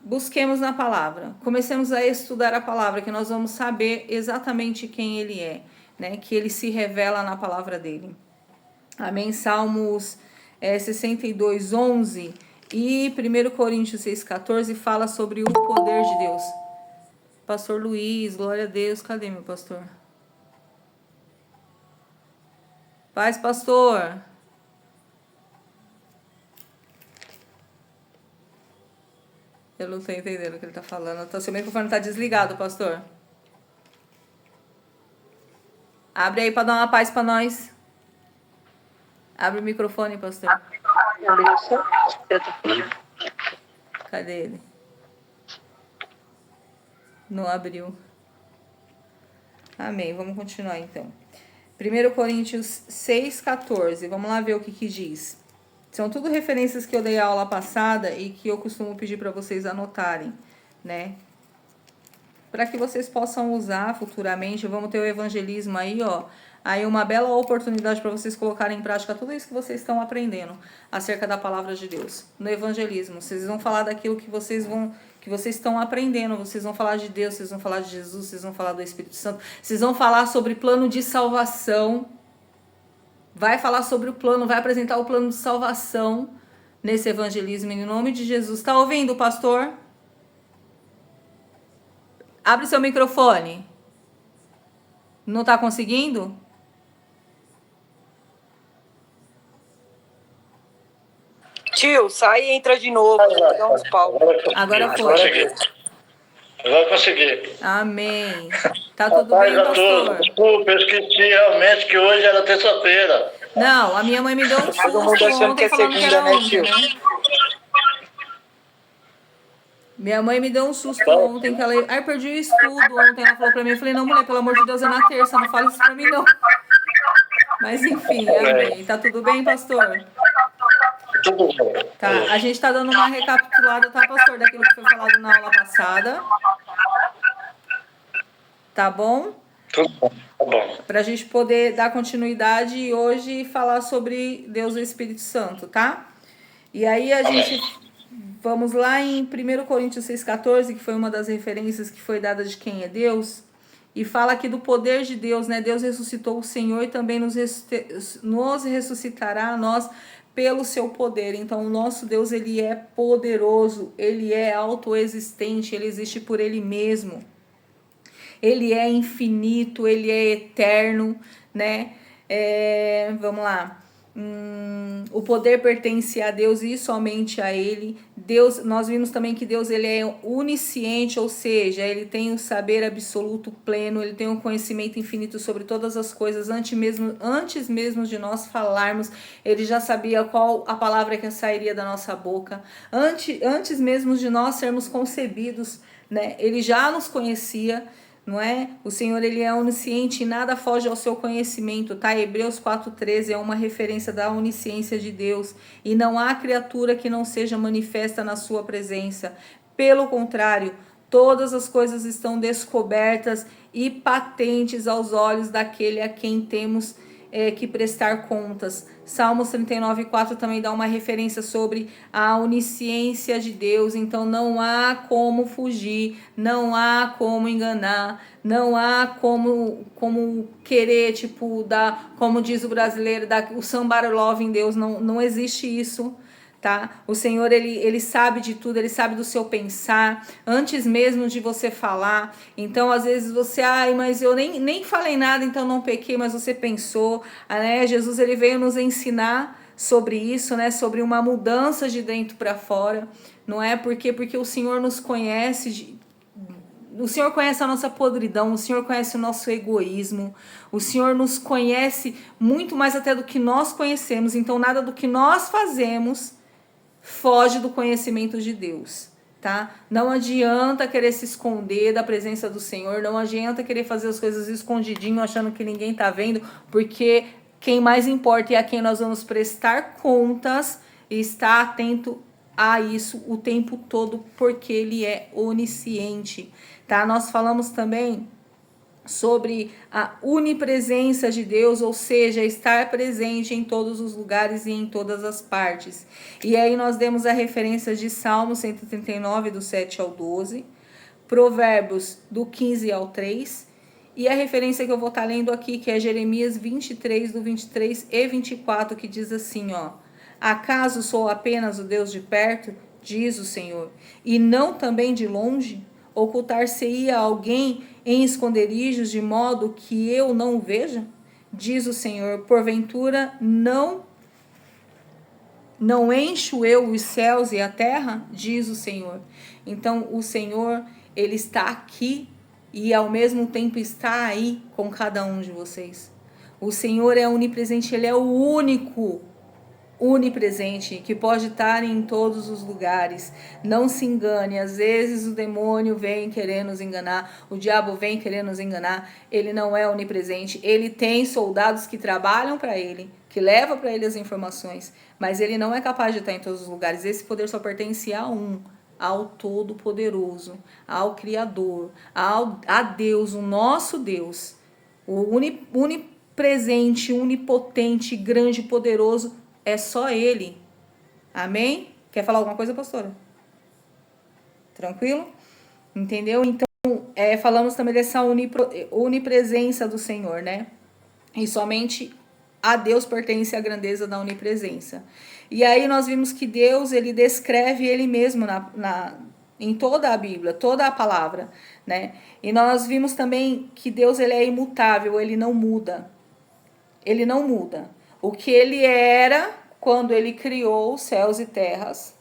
busquemos na palavra, comecemos a estudar a palavra, que nós vamos saber exatamente quem ele é, né? Que ele se revela na palavra dele. Amém? Salmos 62, 11 e 1 Coríntios 6, 14 fala sobre o poder de Deus. Pastor Luiz, glória a Deus. Cadê meu pastor? Paz, pastor. Eu não tô entendendo o que ele tá falando. Seu microfone tá desligado, pastor. Abre aí para dar uma paz para nós. Abre o microfone, pastor. Cadê ele? Não abriu. Amém. Vamos continuar então. 1 Coríntios 6, 14. Vamos lá ver o que diz. São tudo referências que eu dei a aula passada e que eu costumo pedir para vocês anotarem, né? Para que vocês possam usar futuramente. Vamos ter o evangelismo aí, ó. Aí uma bela oportunidade para vocês colocarem em prática tudo isso que vocês estão aprendendo acerca da palavra de Deus. No evangelismo, vocês vão falar daquilo que vocês estão aprendendo. Vocês vão falar de Deus, vocês vão falar de Jesus, vocês vão falar do Espírito Santo. Vocês vão falar sobre plano de salvação. Vai falar sobre o plano, vai apresentar o plano de salvação nesse evangelismo em nome de Jesus. Tá ouvindo, pastor? Abre seu microfone. Não tá conseguindo? Tio, sai e entra de novo. Dá uns pau. Agora foi. Agora consegui. Amém. Tá tudo bem, pastor? Desculpa, eu esqueci realmente que hoje era terça-feira. Não, a minha mãe me deu um susto Todo mundo achando que ontem é falando que segunda, era né, ontem, tio? né? Minha mãe me deu um susto ontem, que ela... Ai, perdi o estudo ontem, ela falou pra mim. Eu falei, não, mulher, pelo amor de Deus, é na terça, não fala isso pra mim, não. Mas enfim, amém. Tá tudo bem, pastor? Tudo bom. Tá, a gente tá dando uma recapitulada, tá, pastor, daquilo que foi falado na aula passada. Tá bom? Tudo bom, tá bom. Pra gente poder dar continuidade e hoje falar sobre Deus e o Espírito Santo, tá? E aí a gente... Vamos lá em 1 Coríntios 6,14, que foi uma das referências que foi dada de quem é Deus. E fala aqui do poder de Deus, né? Deus ressuscitou o Senhor e também nos ressuscitará a nós pelo seu poder. Então, o nosso Deus, ele é poderoso, ele é autoexistente, ele existe por ele mesmo. Ele é infinito, ele é eterno, né? Vamos lá. O poder pertence a Deus e somente a Ele. Deus, nós vimos também que Deus ele é onisciente, ou seja, Ele tem o saber absoluto pleno, Ele tem um conhecimento infinito sobre todas as coisas. Antes mesmo de nós falarmos, Ele já sabia qual a palavra que sairia da nossa boca. Antes mesmo de nós sermos concebidos, né? Ele já nos conhecia. Não é? O Senhor, ele é onisciente e nada foge ao seu conhecimento, tá? Hebreus 4:13 é uma referência da onisciência de Deus. E não há criatura que não seja manifesta na sua presença. Pelo contrário, todas as coisas estão descobertas e patentes aos olhos daquele a quem temos que prestar contas. Salmos 39:4 também dá uma referência sobre a onisciência de Deus. Então não há como fugir, não há como enganar, não há como querer, tipo, como diz o brasileiro, o somebody love em Deus. Não existe isso. Tá? O Senhor, ele sabe de tudo, ele sabe do seu pensar, antes mesmo de você falar. Então, às vezes você, mas eu nem falei nada, então não pequei, mas você pensou, né? Jesus, ele veio nos ensinar sobre isso, né? Sobre uma mudança de dentro para fora, não é? Porque o Senhor nos conhece, o Senhor conhece a nossa podridão, o Senhor conhece o nosso egoísmo, o Senhor nos conhece muito mais até do que nós conhecemos, então nada do que nós fazemos foge do conhecimento de Deus, tá? Não adianta querer se esconder da presença do Senhor, não adianta querer fazer as coisas escondidinho, achando que ninguém tá vendo, porque quem mais importa e a quem nós vamos prestar contas e está atento a isso o tempo todo, porque ele é onisciente, tá? Nós falamos também sobre a onipresença de Deus, ou seja, estar presente em todos os lugares e em todas as partes. E aí nós demos a referência de Salmo 139, do 7 ao 12, Provérbios do 15 ao 3, e a referência que eu vou estar lendo aqui, que é Jeremias 23, do 23 e 24, que diz assim, ó: acaso sou apenas o Deus de perto, diz o Senhor, e não também de longe? Ocultar-se-ia alguém em esconderijos de modo que eu não o veja? Diz o Senhor, porventura não encho eu os céus e a terra? Diz o Senhor. Então o Senhor, ele está aqui e ao mesmo tempo está aí com cada um de vocês. O Senhor é onipresente, ele é o único onipresente, que pode estar em todos os lugares. Não se engane, às vezes o demônio vem querer nos enganar, o diabo vem querer nos enganar. Ele não é onipresente, ele tem soldados que trabalham para ele, que levam para ele as informações, mas ele não é capaz de estar em todos os lugares. Esse poder só pertence a um, ao Todo-Poderoso, ao Criador, a Deus, o nosso Deus, o onipresente, onipotente, grande e poderoso. É só ele. Amém? Quer falar alguma coisa, pastora? Tranquilo? Entendeu? Então, falamos também dessa onipresença do Senhor, né? E somente a Deus pertence a grandeza da onipresença. E aí nós vimos que Deus, ele descreve ele mesmo em toda a Bíblia, toda a palavra, né? E nós vimos também que Deus, ele é imutável, ele não muda. Ele não muda. O que ele era quando ele criou os céus e terras,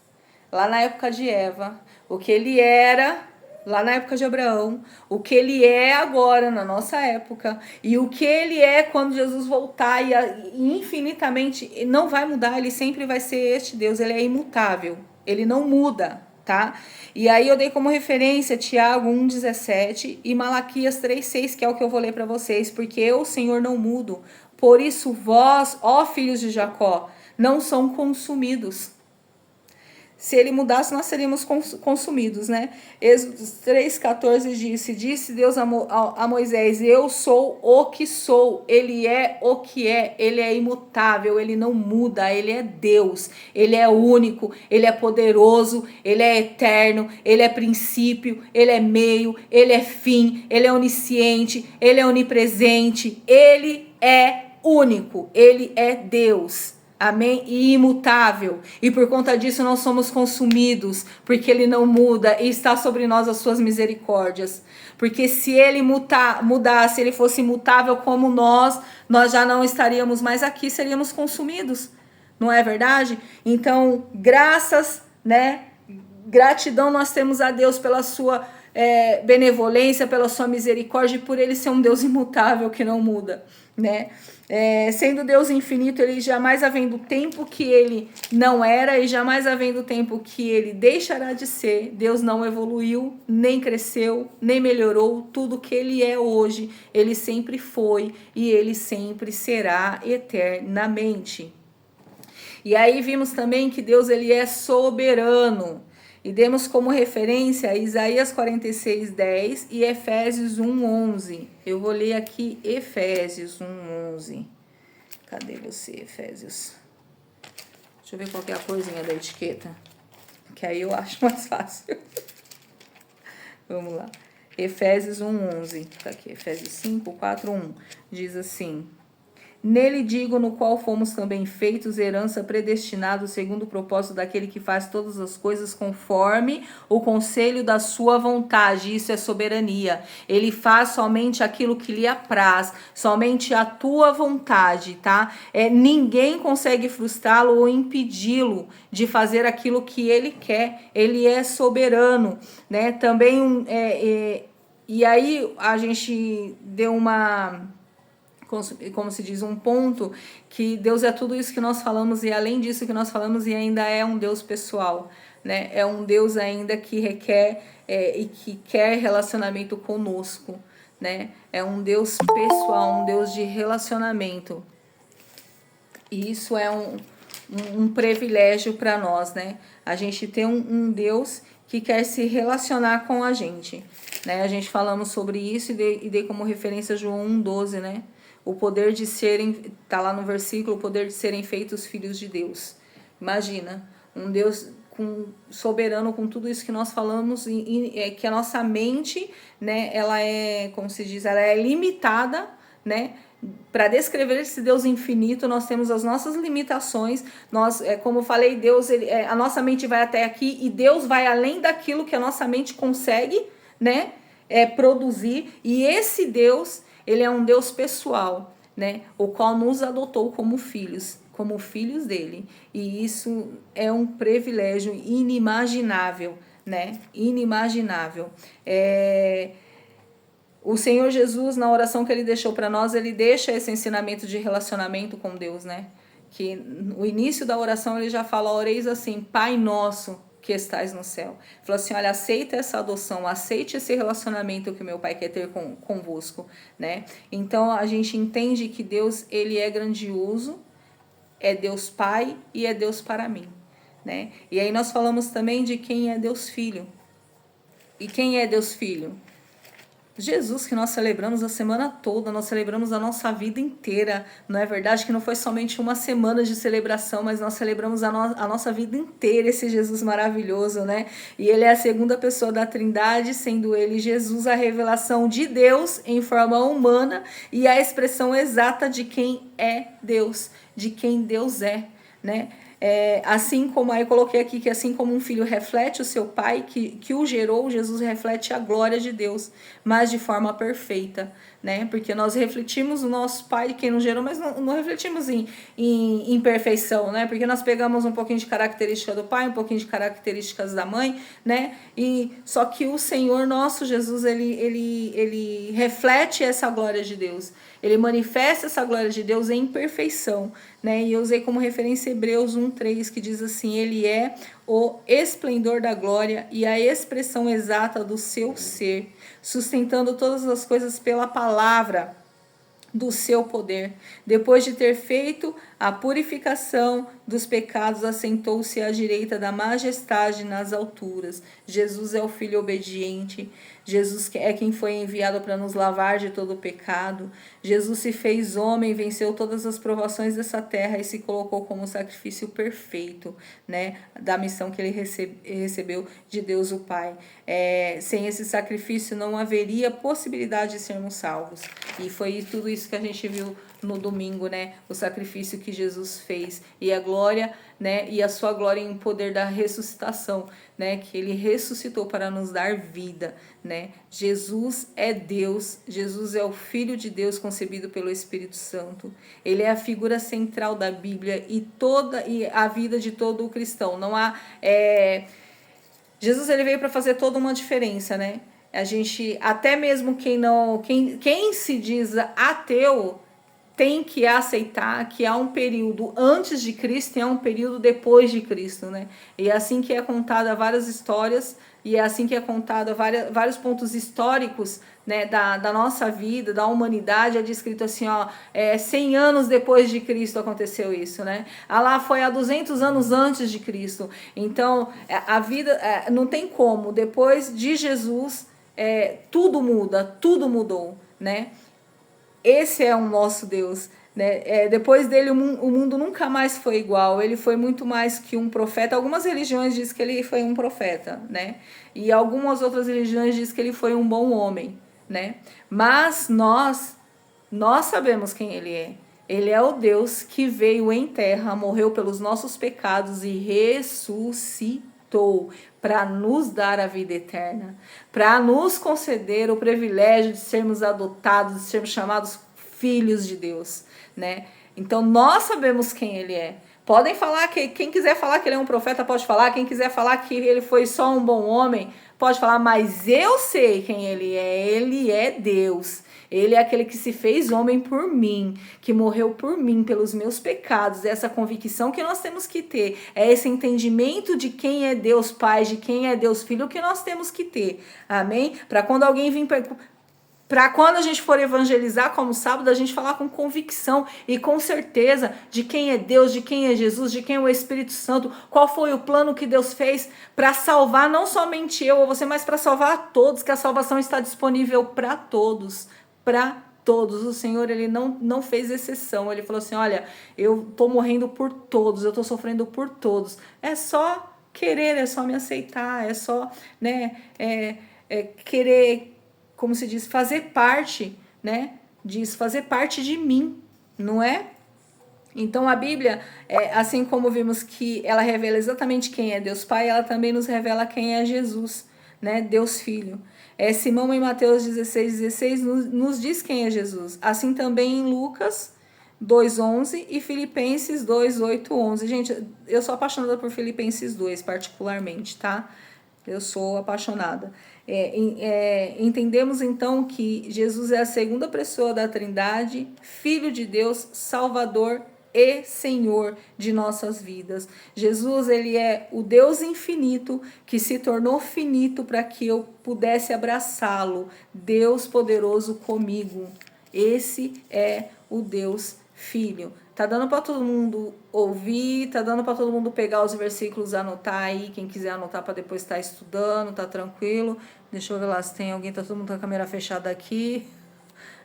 lá na época de Eva, o que ele era lá na época de Abraão, o que ele é agora na nossa época, e o que ele é quando Jesus voltar, e infinitamente não vai mudar, ele sempre vai ser este Deus, ele é imutável, ele não muda, tá? E aí eu dei como referência Tiago 1,17 e Malaquias 3,6, que é o que eu vou ler para vocês, porque eu, o Senhor, não mudo. Por isso vós, ó filhos de Jacó, não são consumidos. Se ele mudasse, nós seríamos consumidos, né? Êxodo 3,14 disse Deus a Moisés, eu sou o que sou, ele é o que é, ele é imutável, ele não muda, ele é Deus, ele é único, ele é poderoso, ele é eterno, ele é princípio, ele é meio, ele é fim, ele é onisciente, ele é onipresente, ele é único, ele é Deus. Amém? E imutável. E por conta disso nós somos consumidos, porque ele não muda e está sobre nós as suas misericórdias. Porque se ele mudasse, ele fosse imutável como nós já não estaríamos mais aqui, seríamos consumidos. Não é verdade? Então, graças, né? Gratidão nós temos a Deus pela sua benevolência, pela sua misericórdia e por ele ser um Deus imutável que não muda, né? Sendo Deus infinito, ele jamais havendo tempo que ele não era e jamais havendo tempo que ele deixará de ser, Deus não evoluiu, nem cresceu, nem melhorou. Tudo que ele é hoje, ele sempre foi e ele sempre será eternamente. E aí vimos também que Deus, ele é soberano. E demos como referência Isaías 46:10 e Efésios 1:11. Eu vou ler aqui Efésios 1:11. Cadê você, Efésios? Deixa eu ver qual que é a corzinha da etiqueta, que aí eu acho mais fácil. Vamos lá. Efésios 1:11. Tá aqui, Efésios 5:4:1. Diz assim: nele digo, no qual fomos também feitos herança predestinados segundo o propósito daquele que faz todas as coisas conforme o conselho da sua vontade. Isso é soberania. Ele faz somente aquilo que lhe apraz, somente a tua vontade, tá? Ninguém consegue frustrá-lo ou impedi-lo de fazer aquilo que ele quer. Ele é soberano, né? Também, e aí a gente deu como se diz, um ponto que Deus é tudo isso que nós falamos e além disso que nós falamos, e ainda é um Deus pessoal, né? É um Deus ainda que requer e que quer relacionamento conosco, né? É um Deus pessoal, um Deus de relacionamento. E isso é um privilégio para nós, né? A gente tem um Deus que quer se relacionar com a gente, né? A gente falamos sobre isso e dei como referência João 1,12, né? O poder de serem, tá lá no versículo, o poder de serem feitos filhos de Deus. Imagina, um Deus soberano com tudo isso que nós falamos, que a nossa mente, né, ela é, como se diz, ela é limitada, né? Para descrever esse Deus infinito, nós temos as nossas limitações. Nós, como eu falei, Deus, a nossa mente vai até aqui e Deus vai além daquilo que a nossa mente consegue, né, produzir. E esse Deus, ele é um Deus pessoal, né, o qual nos adotou como filhos dele. E isso é um privilégio inimaginável, né? Inimaginável. O Senhor Jesus, na oração que ele deixou para nós, ele deixa esse ensinamento de relacionamento com Deus, né? Que no início da oração ele já fala, oreis assim, Pai nosso que estais no céu. Falou assim, olha, aceita essa adoção, aceite esse relacionamento que meu Pai quer ter convosco, né? Então a gente entende que Deus, ele é grandioso, é Deus Pai e é Deus para mim, né? E aí nós falamos também de quem é Deus Filho. E quem é Deus Filho? Jesus, que nós celebramos a semana toda, nós celebramos a nossa vida inteira. Não é verdade que não foi somente uma semana de celebração, mas nós celebramos a nossa vida inteira, esse Jesus maravilhoso, né? E ele é a segunda pessoa da Trindade, sendo ele, Jesus, a revelação de Deus em forma humana e a expressão exata de quem é Deus, de quem Deus é, né? Assim como, aí eu coloquei aqui que assim como um filho reflete o seu pai que o gerou, Jesus reflete a glória de Deus, mas de forma perfeita, né? Porque nós refletimos o nosso pai, quem nos gerou, mas não refletimos em perfeição, né? Porque nós pegamos um pouquinho de característica do pai, um pouquinho de características da mãe, né? E só que o Senhor nosso Jesus, ele reflete essa glória de Deus. Ele manifesta essa glória de Deus em perfeição, né? E eu usei como referência Hebreus 1:3, que diz assim, ele é o esplendor da glória e a expressão exata do seu ser, sustentando todas as coisas pela palavra do seu poder. Depois de ter feito a purificação dos pecados, assentou-se à direita da majestade nas alturas. Jesus é o Filho obediente. Jesus é quem foi enviado para nos lavar de todo o pecado. Jesus se fez homem, venceu todas as provações dessa terra e se colocou como sacrifício perfeito, né, da missão que ele recebeu de Deus o Pai. Sem esse sacrifício não haveria possibilidade de sermos salvos. E foi tudo isso que a gente viu no domingo, né? O sacrifício que Jesus fez e a glória, né? E a sua glória em poder da ressuscitação, né? Que ele ressuscitou para nos dar vida, né? Jesus é Deus, Jesus é o Filho de Deus concebido pelo Espírito Santo. Ele é a figura central da Bíblia e a vida de todo o cristão. Não há Jesus, ele veio para fazer toda uma diferença, né? A gente, até mesmo quem se diz ateu, tem que aceitar que há um período antes de Cristo e há um período depois de Cristo, né? E é assim que é contada várias histórias, e é assim que é contada vários pontos históricos, né, da nossa vida, da humanidade. É descrito assim, 100 anos depois de Cristo aconteceu isso, né? Lá foi há 200 anos antes de Cristo. Então, a vida, não tem como, depois de Jesus, tudo muda, tudo mudou, né? Esse é o nosso Deus, né? Depois dele o mundo nunca mais foi igual. Ele foi muito mais que um profeta. Algumas religiões dizem que ele foi um profeta, né? E algumas outras religiões dizem que ele foi um bom homem, né? Mas nós sabemos quem ele é. Ele é o Deus que veio em terra, morreu pelos nossos pecados e ressuscitou para nos dar a vida eterna, para nos conceder o privilégio de sermos adotados, de sermos chamados filhos de Deus, né? Então nós sabemos quem ele é. Podem falar que quem quiser falar que ele é um profeta pode falar, quem quiser falar que ele foi só um bom homem pode falar, mas eu sei quem ele é Deus. Ele é aquele que se fez homem por mim, que morreu por mim, pelos meus pecados. Essa convicção que nós temos que ter, esse entendimento de quem é Deus Pai, de quem é Deus Filho, que nós temos que ter. Amém? Para quando alguém vir Para quando a gente for evangelizar como sábado, a gente falar com convicção e com certeza de quem é Deus, de quem é Jesus, de quem é o Espírito Santo, qual foi o plano que Deus fez para salvar não somente eu ou você, mas para salvar a todos, que a salvação está disponível para todos, para todos. O Senhor, ele não fez exceção. Ele falou assim, olha, eu tô morrendo por todos, eu tô sofrendo por todos. É só querer, é só me aceitar, é só, né, querer, como se diz, fazer parte, né, disso, fazer parte de mim, não é? Então a Bíblia, assim como vimos que ela revela exatamente quem é Deus Pai, ela também nos revela quem é Jesus, né, Deus Filho. Simão em Mateus 16:16 nos diz quem é Jesus. Assim também em Lucas 2:11 e Filipenses 2:8-11. Gente, eu sou apaixonada por Filipenses 2 particularmente, tá? Eu sou apaixonada. Entendemos então que Jesus é a segunda pessoa da Trindade, Filho de Deus, Salvador e Senhor de nossas vidas. Jesus, ele é o Deus infinito que se tornou finito para que eu pudesse abraçá-lo. Deus poderoso comigo. Esse é o Deus Filho. Tá dando para todo mundo ouvir, tá dando para todo mundo pegar os versículos, anotar aí, quem quiser anotar para depois estar estudando, tá tranquilo. Deixa eu ver lá se tem alguém, tá todo mundo com a câmera fechada aqui.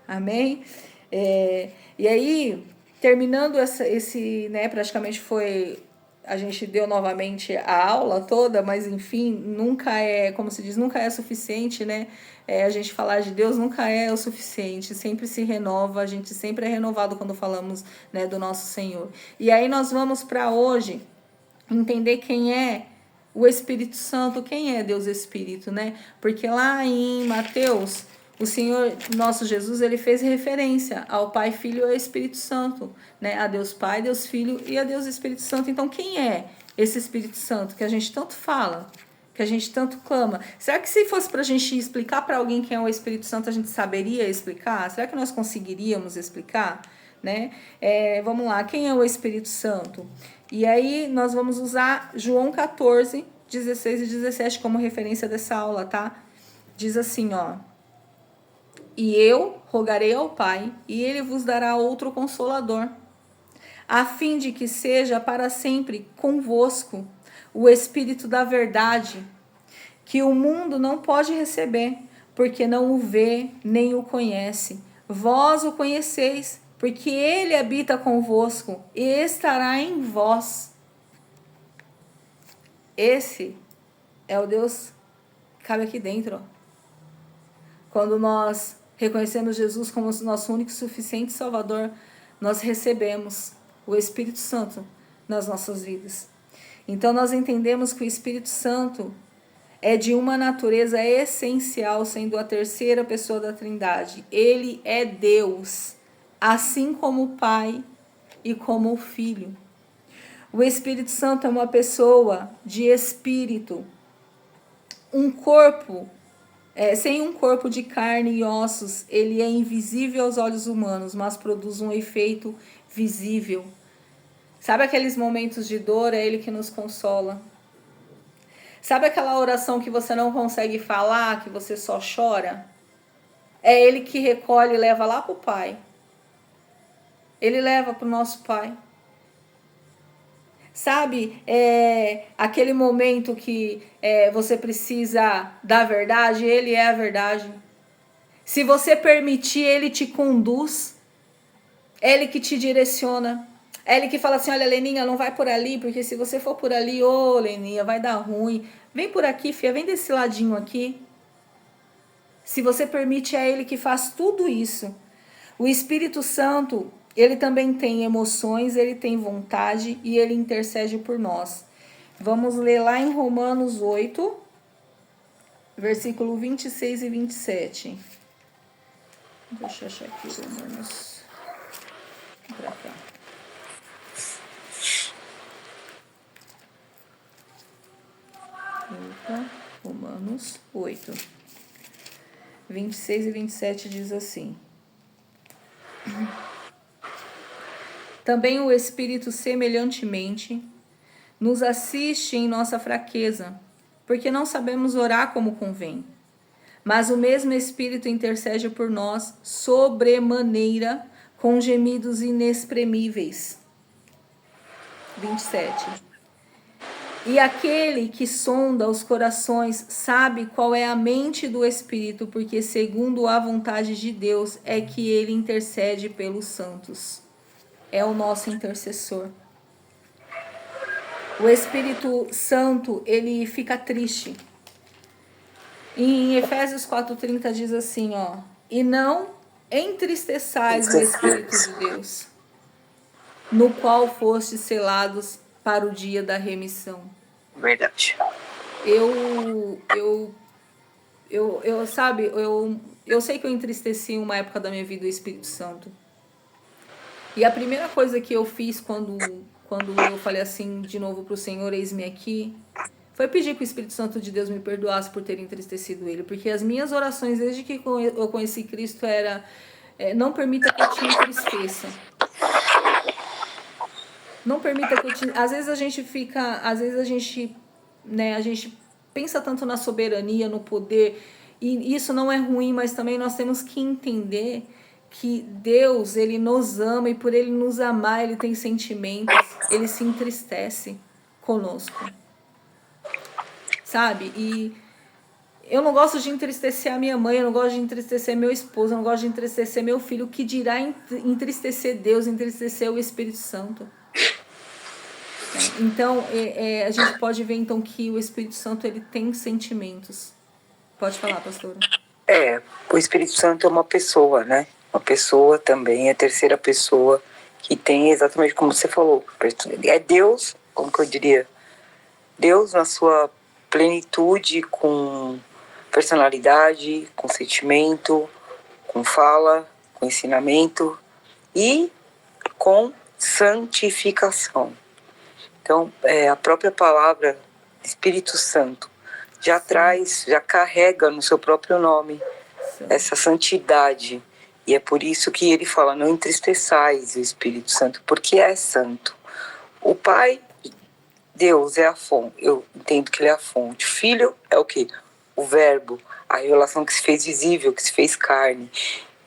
Amém? E aí, terminando esse, né, praticamente foi, a gente deu novamente a aula toda, mas enfim, nunca é, como se diz, nunca é suficiente, né? A gente falar de Deus nunca é o suficiente, sempre se renova, a gente sempre é renovado quando falamos, né, do nosso Senhor. E aí nós vamos para hoje entender quem é o Espírito Santo, quem é Deus Espírito, né? Porque lá em Mateus, o Senhor, nosso Jesus, ele fez referência ao Pai, Filho e ao Espírito Santo, né? A Deus Pai, Deus Filho e a Deus Espírito Santo. Então, quem é esse Espírito Santo que a gente tanto fala, que a gente tanto clama? Será que se fosse para a gente explicar para alguém quem é o Espírito Santo, a gente saberia explicar? Será que nós conseguiríamos explicar? Né? Vamos lá, quem é o Espírito Santo? E aí nós vamos usar João 14, 16 e 17 como referência dessa aula, tá? Diz assim, ó. E eu rogarei ao Pai, e ele vos dará outro consolador, a fim de que seja para sempre convosco o Espírito da verdade, que o mundo não pode receber, porque não o vê nem o conhece. Vós o conheceis, porque ele habita convosco e estará em vós. Esse é o Deus que cabe aqui dentro, ó. Quando nós reconhecemos Jesus como nosso único e suficiente Salvador, nós recebemos o Espírito Santo nas nossas vidas. Então nós entendemos que o Espírito Santo é de uma natureza essencial, sendo a terceira pessoa da Trindade. Ele é Deus, assim como o Pai e como o Filho. O Espírito Santo é uma pessoa de espírito, um corpo, sem um corpo de carne e ossos. Ele é invisível aos olhos humanos, mas produz um efeito visível. Sabe aqueles momentos de dor? É Ele que nos consola. Sabe aquela oração que você não consegue falar, que você só chora? É Ele que recolhe e leva lá para o Pai. Ele leva para o nosso Pai. Sabe, aquele momento que você precisa da verdade, Ele é a verdade. Se você permitir, Ele te conduz. É Ele que te direciona. É Ele que fala assim, olha, Leninha, não vai por ali, porque se você for por ali, ô, Leninha, vai dar ruim. Vem por aqui, filha, vem desse ladinho aqui. Se você permite, é Ele que faz tudo isso. O Espírito Santo, ele também tem emoções, ele tem vontade e ele intercede por nós. Vamos ler lá em Romanos 8, versículo 26 e 27. Deixa eu achar aqui Romanos. Pra cá. Romanos 8, 26 e 27 diz assim. Também o Espírito semelhantemente nos assiste em nossa fraqueza, porque não sabemos orar como convém. Mas o mesmo Espírito intercede por nós sobremaneira com gemidos inexprimíveis. 27. E aquele que sonda os corações sabe qual é a mente do Espírito, porque segundo a vontade de Deus é que ele intercede pelos santos. É o nosso intercessor. O Espírito Santo, ele fica triste. Em Efésios 4:30 diz assim, ó: e não entristeçais o Espírito de Deus, no qual fostes selados para o dia da remissão. Verdade. Eu sei que eu entristeci uma época da minha vida o Espírito Santo. E a primeira coisa que eu fiz quando eu falei assim de novo pro Senhor, eis-me aqui, foi pedir que o Espírito Santo de Deus me perdoasse por ter entristecido ele. Porque as minhas orações desde que eu conheci Cristo era não permita que eu te entristeça. Não permita que eu te... Às vezes a gente pensa tanto na soberania, no poder, e isso não é ruim, mas também nós temos que entender que Deus, ele nos ama, e por ele nos amar, ele tem sentimentos, ele se entristece conosco, sabe? E eu não gosto de entristecer a minha mãe, eu não gosto de entristecer meu esposo, eu não gosto de entristecer meu filho. O que dirá entristecer Deus, entristecer o Espírito Santo? Então, a gente pode ver então que o Espírito Santo, ele tem sentimentos. Pode falar, pastora. O Espírito Santo é uma pessoa, né? Uma pessoa também, é a terceira pessoa, que tem exatamente como você falou. É Deus, como que eu diria? Deus na sua plenitude, com personalidade, com sentimento, com fala, com ensinamento e com santificação. Então, a própria palavra Espírito Santo já traz, já carrega no seu próprio nome essa santidade. E é por isso que ele fala, não entristeçais o Espírito Santo, porque é santo. O Pai, Deus, é a fonte. Eu entendo que ele é a fonte. O Filho é o quê? O Verbo, a revelação que se fez visível, que se fez carne.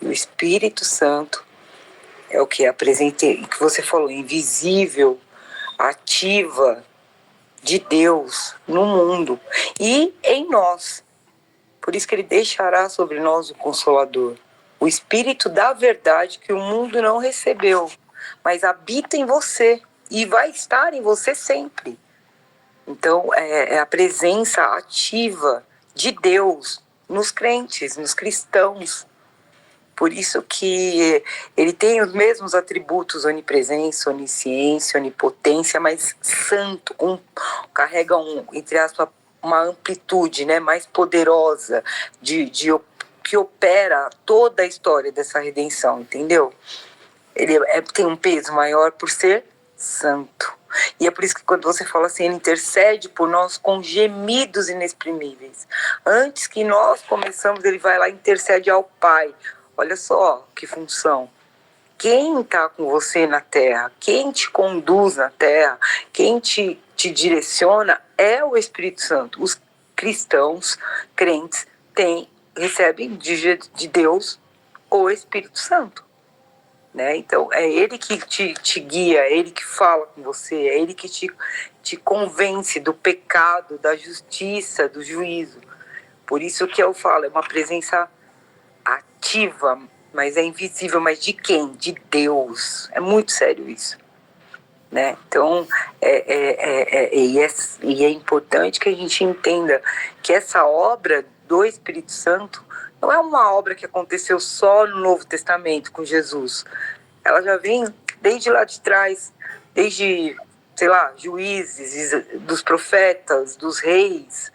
E o Espírito Santo é o que? A presença, que você falou, invisível, ativa de Deus no mundo e em nós. Por isso que ele deixará sobre nós o Consolador, o Espírito da verdade que o mundo não recebeu, mas habita em você e vai estar em você sempre. Então é a presença ativa de Deus nos crentes, nos cristãos. Por isso que ele tem os mesmos atributos, onipresença, onisciência, onipotência, mas santo, carrega entre aspas, uma amplitude, né, mais poderosa, que opera toda a história dessa redenção, entendeu? Ele tem um peso maior por ser santo. E é por isso que quando você fala assim, ele intercede por nós com gemidos inexprimíveis. Antes que nós começamos, ele vai lá e intercede ao Pai. Olha só que função. Quem está com você na terra, quem te conduz na terra, quem te direciona é o Espírito Santo. Os cristãos, crentes, recebem de Deus o Espírito Santo. Né? Então, é ele que te guia, é ele que fala com você, é ele que te convence do pecado, da justiça, do juízo. Por isso que eu falo, é uma presença ativa, mas é invisível. Mas de quem? De Deus. É muito sério isso, né? Então é importante que a gente entenda que essa obra do Espírito Santo não é uma obra que aconteceu só no Novo Testamento com Jesus. Ela já vem desde lá de trás, desde, sei lá, Juízes, dos profetas, dos reis.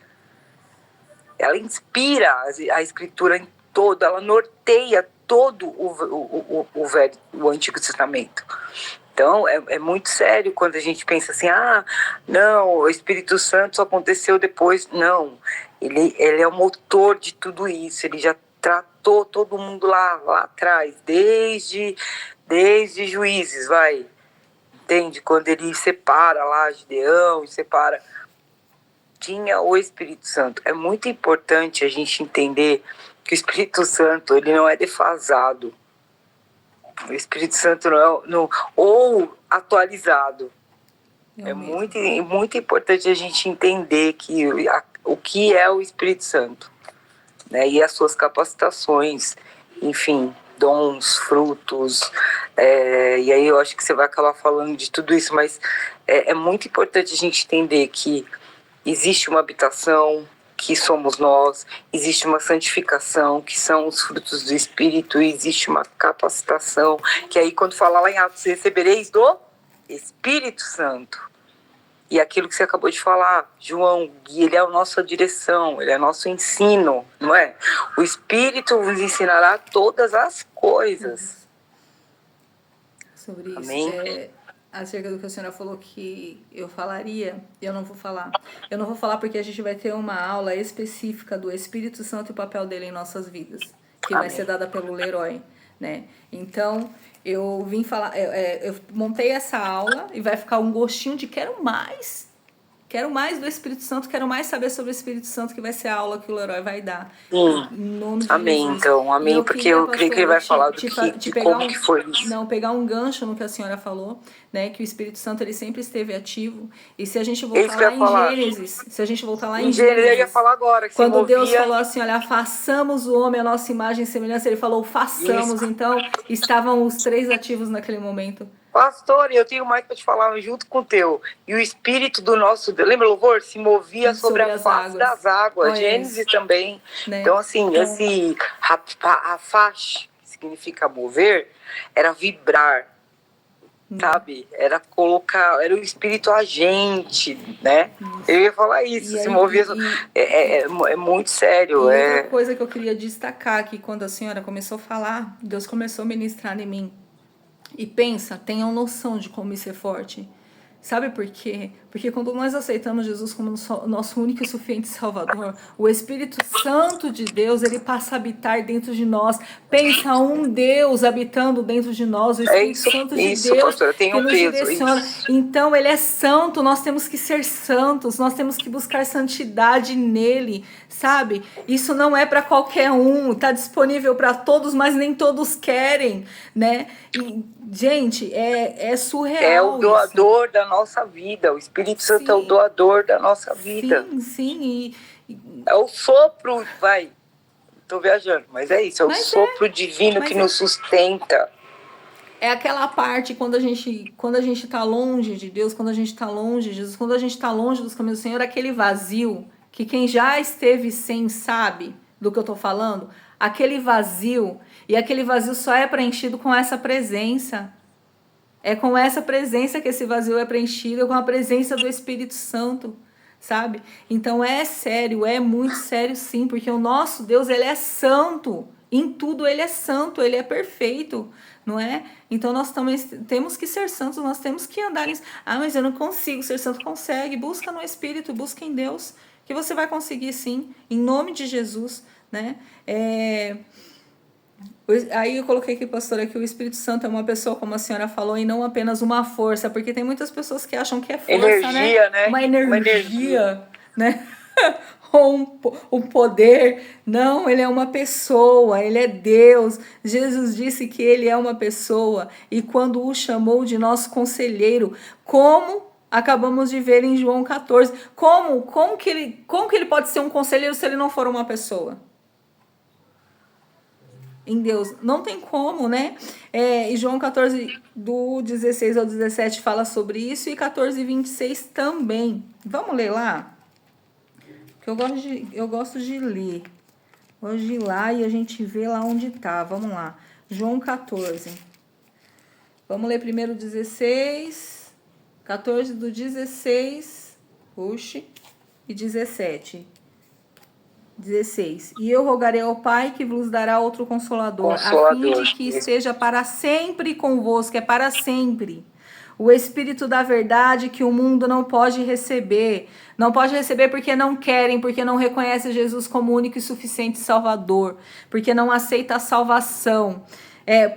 Ela inspira a Escritura em todo, ela norteia todo o Antigo Testamento. Então, é muito sério quando a gente pensa assim, não, o Espírito Santo só aconteceu depois. Não, ele é o motor de tudo isso, ele já tratou todo mundo lá atrás, desde Juízes, entende? Quando ele separa lá Gideão, separa tinha o Espírito Santo. É muito importante a gente entender que o Espírito Santo, ele não é defasado. O Espírito Santo não ou atualizado. É muito importante a gente entender que o que é o Espírito Santo, né? E as suas capacitações, enfim, dons, frutos, e aí eu acho que você vai acabar falando de tudo isso, mas é muito importante a gente entender que existe uma habitação, que somos nós, existe uma santificação, que são os frutos do Espírito, e existe uma capacitação, que aí quando fala lá em Atos, recebereis do Espírito Santo. E aquilo que você acabou de falar, João, ele é a nossa direção, ele é nosso ensino, não é? O Espírito vos ensinará todas as coisas. Sobre isso. Amém? Acerca do que a senhora falou que eu falaria, eu não vou falar. Eu não vou falar porque a gente vai ter uma aula específica do Espírito Santo e o papel dele em nossas vidas, que Amém. vai ser dada pelo Leroy, né? Então, eu vim falar, eu montei essa aula e vai ficar um gostinho de quero mais do Espírito Santo, quero mais saber sobre o Espírito Santo, que vai ser a aula que o Leroy vai dar. Sim. Em nome de Amém, Jesus. então, amém, porque eu creio que ele vai falar de como que foi isso. Não, pegar um gancho no que a senhora falou, né, que o Espírito Santo ele sempre esteve ativo. E se a gente voltar lá em Gênesis, se a gente voltar lá em Gênesis, eu ia falar agora, que quando Deus falou assim, olha, façamos o homem a nossa imagem e semelhança, ele falou façamos, isso. Então estavam os três ativos naquele momento. Pastor, eu tenho mais para te falar junto com o teu. E o Espírito do nosso Deus, lembra o louvor? Se movia sobre a face das águas. Gênesis também. Né? Então, assim, esse rafash, que significa mover, era vibrar, sabe? Era colocar, era o Espírito agente, né? Eu ia falar isso, se movia. É muito sério. E outra coisa que eu queria destacar aqui, quando a senhora começou a falar, Deus começou a ministrar em mim. E pensa, tenham noção de como isso é forte. Sabe por quê? Porque quando nós aceitamos Jesus como nosso único e suficiente Salvador, o Espírito Santo de Deus, ele passa a habitar dentro de nós. Pensa um Deus habitando dentro de nós, o Espírito Santo de Deus pastor, que nos direciona. Então, ele é santo, nós temos que ser santos, nós temos que buscar santidade nele, sabe? Isso não é para qualquer um, está disponível para todos, mas nem todos querem, né? E, gente, é surreal. É o doador da nossa vida, o Espírito Santo é o doador da nossa vida. Sim. É o sopro, tô viajando, mas é isso, é o sopro divino que nos sustenta. É aquela parte quando a gente tá longe de Deus, quando a gente tá longe de Jesus, quando a gente tá longe dos caminhos do Senhor, aquele vazio, que quem já esteve sem sabe do que eu tô falando, aquele vazio, e aquele vazio só é preenchido com essa presença. É com essa presença que esse vazio é preenchido, é com a presença do Espírito Santo, sabe? Então é sério, é muito sério sim, porque o nosso Deus, ele é santo. Em tudo ele é santo, ele é perfeito, não é? Então nós também temos que ser santos, nós temos que andar nisso. Ah, mas eu não consigo ser santo. Consegue, busca no Espírito, busca em Deus, que você vai conseguir sim, em nome de Jesus, né? Aí eu coloquei aqui, pastora, que o Espírito Santo é uma pessoa, como a senhora falou, e não apenas uma força, porque tem muitas pessoas que acham que é força, energia, né? Uma energia, né? Ou um poder. Não, ele é uma pessoa, ele é Deus. Jesus disse que ele é uma pessoa, e quando o chamou de nosso conselheiro, como acabamos de ver em João 14, como que ele pode ser um conselheiro se ele não for uma pessoa? Em Deus, não tem como, né? E João 14, do 16 ao 17 fala sobre isso, e 14 e 26 também. Vamos ler lá? Porque eu gosto de ler. Gosto de ir lá e a gente vê lá onde tá. Vamos lá. João 14. Vamos ler primeiro 16, 14 do 16, e 17. 16. E eu rogarei ao Pai que vos dará outro consolador, a fim de que esteja para sempre convosco, é para sempre. O Espírito da verdade que o mundo não pode receber. Não pode receber porque não querem, porque não reconhece Jesus como único e suficiente Salvador, porque não aceita a salvação,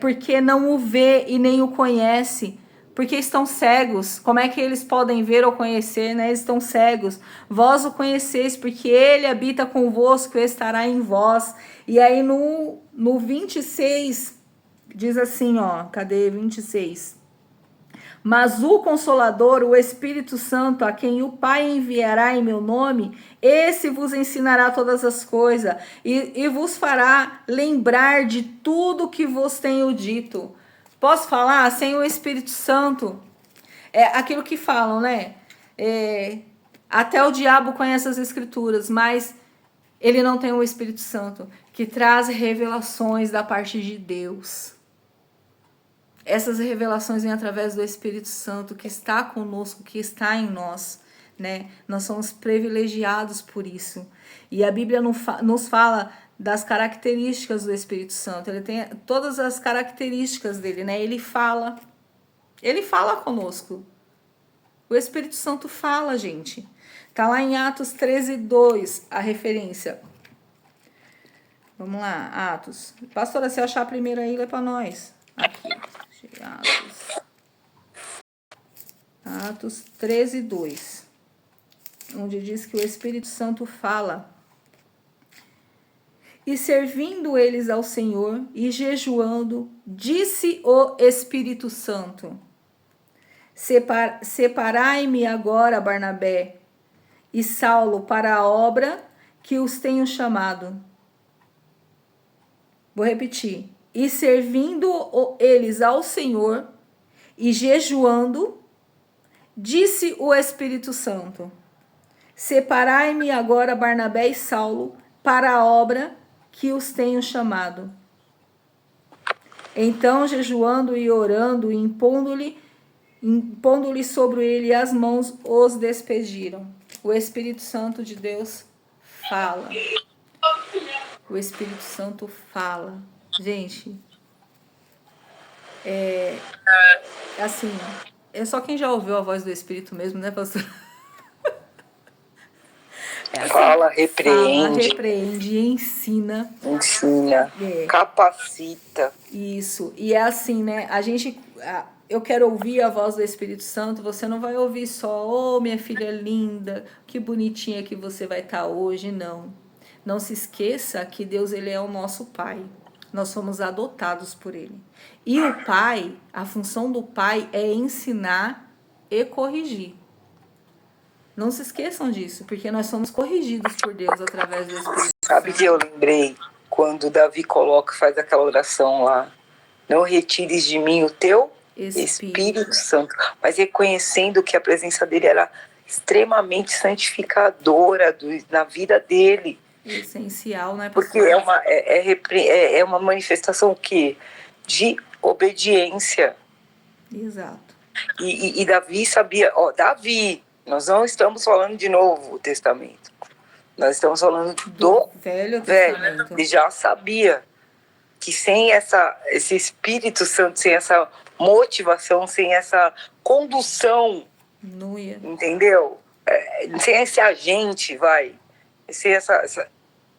porque não o vê e nem o conhece, porque estão cegos. Como é que eles podem ver ou conhecer, né? Eles estão cegos. Vós o conheceis, porque ele habita convosco e estará em vós. E aí no 26, diz assim, ó, cadê 26? Mas o Consolador, o Espírito Santo, a quem o Pai enviará em meu nome, esse vos ensinará todas as coisas e vos fará lembrar de tudo que vos tenho dito. Posso falar? Sem o Espírito Santo, é aquilo que falam, né? Até o diabo conhece as Escrituras, mas ele não tem o Espírito Santo, que traz revelações da parte de Deus. Essas revelações vêm através do Espírito Santo que está conosco, que está em nós, né? Nós somos privilegiados por isso. E a Bíblia nos fala das características do Espírito Santo. Ele tem todas as características dele, né? Ele fala conosco. O Espírito Santo fala, gente. Tá lá em Atos 13:2, a referência. Vamos lá, Atos. Pastora, se achar a primeira aí, lê para nós. Aqui. Atos 13:2, onde diz que o Espírito Santo fala. E servindo eles ao Senhor e jejuando, disse o Espírito Santo: Separai-me agora, Barnabé e Saulo, para a obra que os tenho chamado. Vou repetir. E servindo eles ao Senhor e jejuando, disse o Espírito Santo: Separai-me agora Barnabé e Saulo para a obra que os tenho chamado. Então, jejuando e orando, e impondo-lhe sobre ele as mãos, os despediram. O Espírito Santo de Deus fala. O Espírito Santo fala. Gente, assim, é só quem já ouviu a voz do Espírito mesmo, né, pastor? Fala, repreende. Repreende, ensina. Capacita. Isso, e é assim, né, eu quero ouvir a voz do Espírito Santo, você não vai ouvir só, oh, minha filha linda, que bonitinha que você vai estar hoje, não. Não se esqueça que Deus, ele é o nosso Pai. Nós somos adotados por ele. E o pai, a função do pai é ensinar e corrigir. Não se esqueçam disso, porque nós somos corrigidos por Deus através do Espírito Santo. Sabe que eu lembrei quando Davi faz aquela oração lá: não retires de mim o teu Espírito Santo. Mas reconhecendo que a presença dele era extremamente santificadora na vida dele. Essencial, né? Porque é uma manifestação que de obediência. Exato. E Davi sabia, Davi, nós não estamos falando de Novo Testamento, nós estamos falando do Velho Testamento. Ele já sabia que sem esse Espírito Santo, sem essa motivação, sem essa condução, não ia. Entendeu? Sem esse agente, sem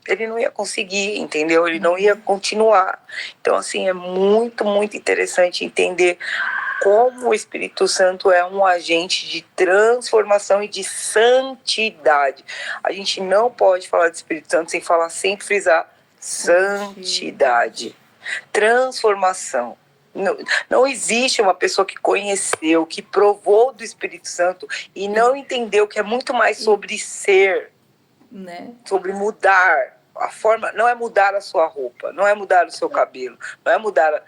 ele não ia conseguir, entendeu? Ele não ia continuar. Então, assim, é muito, muito interessante entender como o Espírito Santo é um agente de transformação e de santidade. A gente não pode falar de Espírito Santo sem frisar santidade. Transformação. Não existe uma pessoa que conheceu, que provou do Espírito Santo e não entendeu que é muito mais sobre ser, né? Sobre mudar a forma. Não é mudar a sua roupa, não é mudar o seu cabelo, não é mudar,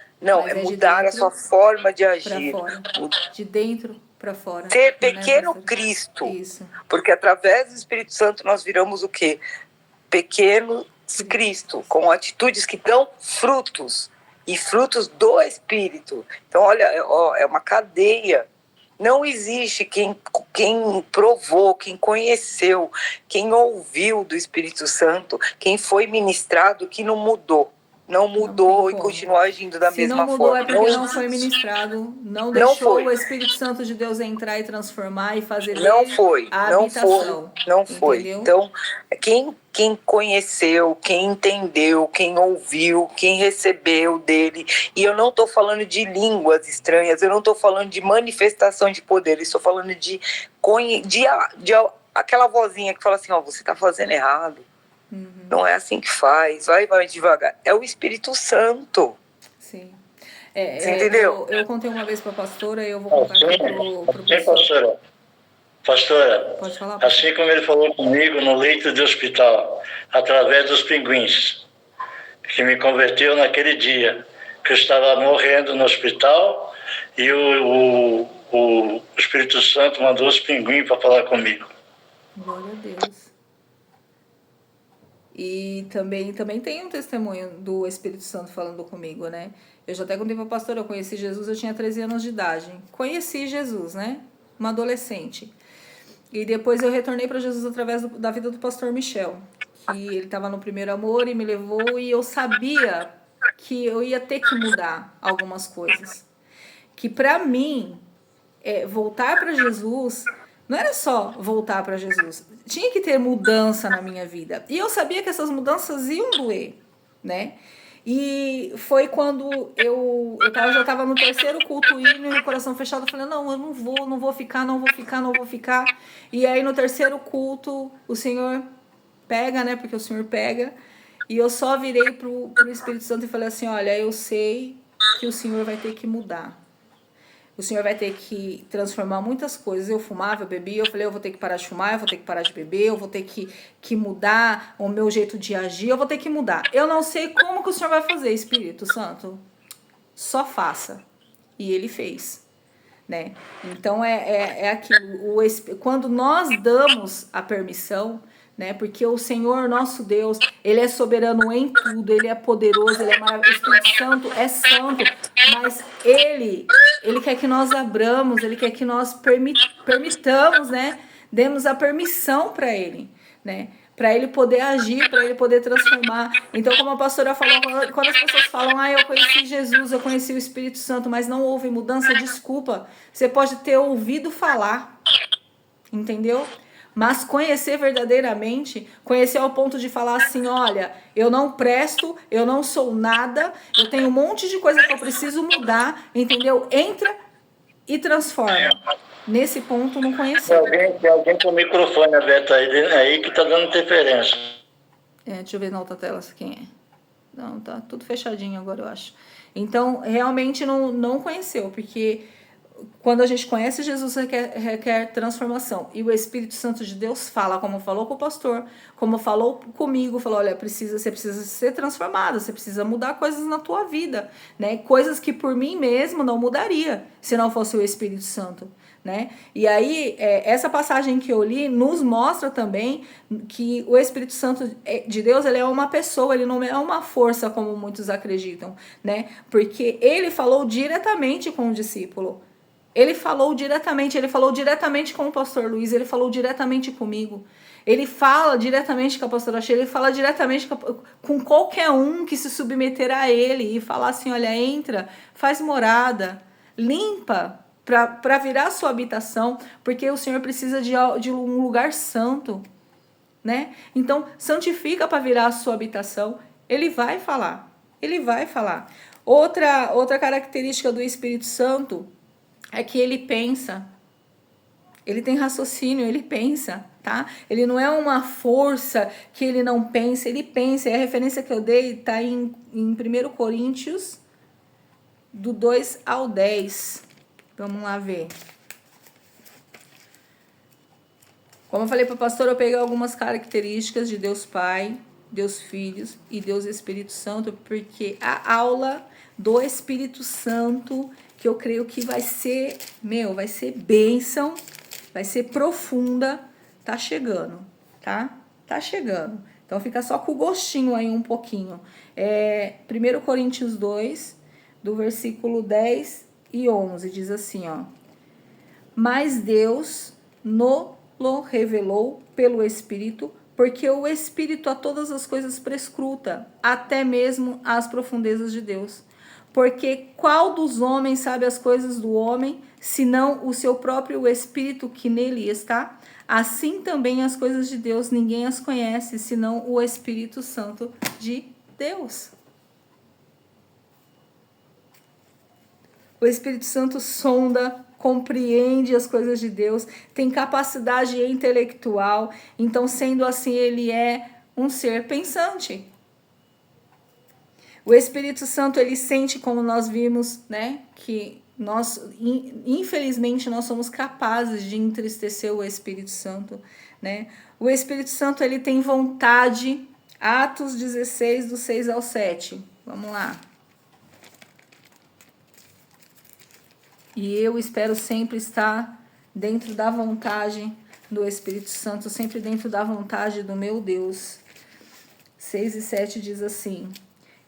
mudar a sua forma de agir, de dentro para fora. Ser pequeno, né, Cristo. Isso. Porque através do Espírito Santo nós viramos o quê? Pequeno Cristo, com atitudes que dão frutos. E frutos do Espírito. Então, olha, é uma cadeia. Não existe quem provou, quem conheceu, quem ouviu do Espírito Santo, quem foi ministrado, que não mudou. não mudou e como. continua agindo da Se mesma não mudou forma. é porque não foi ministrado, não deixou o Espírito Santo de Deus entrar e transformar e fazer dele a habitação. Não foi. Entendeu? Então, quem conheceu, quem entendeu, quem ouviu, quem recebeu dele, e eu não estou falando de línguas estranhas, eu não estou falando de manifestação de poder, eu estou falando de aquela vozinha que fala assim, ó, você está fazendo errado. Não é assim que faz, vai devagar. É o Espírito Santo. Sim. Você entendeu? Eu contei uma vez para a pastora e eu vou contar aqui pro pessoal. Pastora, Pode falar, pastor. assim como ele falou comigo no leito de hospital, através dos pinguins, que me converteu naquele dia, que eu estava morrendo no hospital e o Espírito Santo mandou os pinguins para falar comigo. Glória a Deus. E também tem um testemunho do Espírito Santo falando comigo, né? Eu já até contei pra pastora, eu conheci Jesus, eu tinha 13 anos de idade. Conheci Jesus, né? Uma adolescente. E depois eu retornei para Jesus através da vida do pastor Michel. Que ele estava no primeiro amor e me levou e eu sabia que eu ia ter que mudar algumas coisas. Que pra mim, voltar para Jesus... Não era só voltar para Jesus. Tinha que ter mudança na minha vida. E eu sabia que essas mudanças iam doer, né? E foi quando já estava no terceiro culto indo e no coração fechado. Eu falei, não, eu não vou ficar. E aí no terceiro culto, o Senhor pega, né? Porque o Senhor pega. E eu só virei pro Espírito Santo e falei assim, olha, eu sei que o Senhor vai ter que mudar. O Senhor vai ter que transformar muitas coisas. Eu fumava, eu bebia, eu falei, eu vou ter que parar de fumar, eu vou ter que parar de beber, eu vou ter que mudar o meu jeito de agir, eu vou ter que mudar. Eu não sei como que o Senhor vai fazer, Espírito Santo. Só faça. E ele fez, né? Então é aquilo. Quando nós damos a permissão, né? Porque o Senhor, nosso Deus, ele é soberano em tudo, ele é poderoso, ele é maravilhoso, o Espírito Santo é santo, mas ele quer que nós abramos, ele quer que nós permitamos, né? Demos a permissão para ele, né? Para ele poder agir, para ele poder transformar. Então, como a pastora falou, quando as pessoas falam, eu conheci Jesus, eu conheci o Espírito Santo, mas não houve mudança, desculpa. Você pode ter ouvido falar, entendeu? Mas conhecer verdadeiramente, conhecer ao ponto de falar assim, olha, eu não presto, eu não sou nada, eu tenho um monte de coisa que eu preciso mudar, entendeu? Entra e transforma. Nesse ponto, não conheci. Tem alguém com o microfone aberto aí que tá dando interferência. Deixa eu ver na outra tela quem é. Não, tá tudo fechadinho agora, eu acho. Então, realmente não conheceu, porque quando a gente conhece Jesus, requer transformação. E o Espírito Santo de Deus fala, como falou com o pastor, como falou comigo, falou, olha, você precisa ser transformada, você precisa mudar coisas na tua vida, né? Coisas que por mim mesmo não mudaria, se não fosse o Espírito Santo, né? E aí, essa passagem que eu li nos mostra também que o Espírito Santo de Deus, ele é uma pessoa, ele não é uma força como muitos acreditam, né? Porque ele falou diretamente com o discípulo. Ele falou diretamente com o pastor Luiz, ele falou diretamente comigo. Ele fala diretamente com a pastora Sheila, ele fala diretamente com qualquer um que se submeter a ele e falar assim, olha, entra, faz morada, limpa para virar a sua habitação, porque o Senhor precisa de um lugar santo, né? Então, santifica para virar a sua habitação. Ele vai falar. Outra característica do Espírito Santo é que ele pensa, ele tem raciocínio, ele pensa, tá? Ele não é uma força que ele não pensa, ele pensa. E a referência que eu dei tá em 1 Coríntios, do 2 ao 10. Vamos lá ver. Como eu falei para o pastor, eu peguei algumas características de Deus Pai, Deus Filho e Deus Espírito Santo, porque a aula do Espírito Santo, que eu creio que vai ser bênção, vai ser profunda, tá chegando, tá? Tá chegando. Então fica só com o gostinho aí um pouquinho. 1 Coríntios 2, do versículo 10 e 11, diz assim, ó. Mas Deus nos revelou pelo Espírito, Porque o Espírito a todas as coisas prescruta, até mesmo as profundezas de Deus. Porque qual dos homens sabe as coisas do homem, senão o seu próprio Espírito que nele está? Assim também as coisas de Deus ninguém as conhece, senão o Espírito Santo de Deus. O Espírito Santo sonda, compreende as coisas de Deus, tem capacidade intelectual, então, sendo assim, ele é um ser pensante. O Espírito Santo, ele sente, como nós vimos, né, que nós, infelizmente, nós somos capazes de entristecer o Espírito Santo, né? O Espírito Santo, ele tem vontade, Atos 16, do 6 ao 7. Vamos lá. E eu espero sempre estar dentro da vontade do Espírito Santo, sempre dentro da vontade do meu Deus. 6 e 7 diz assim: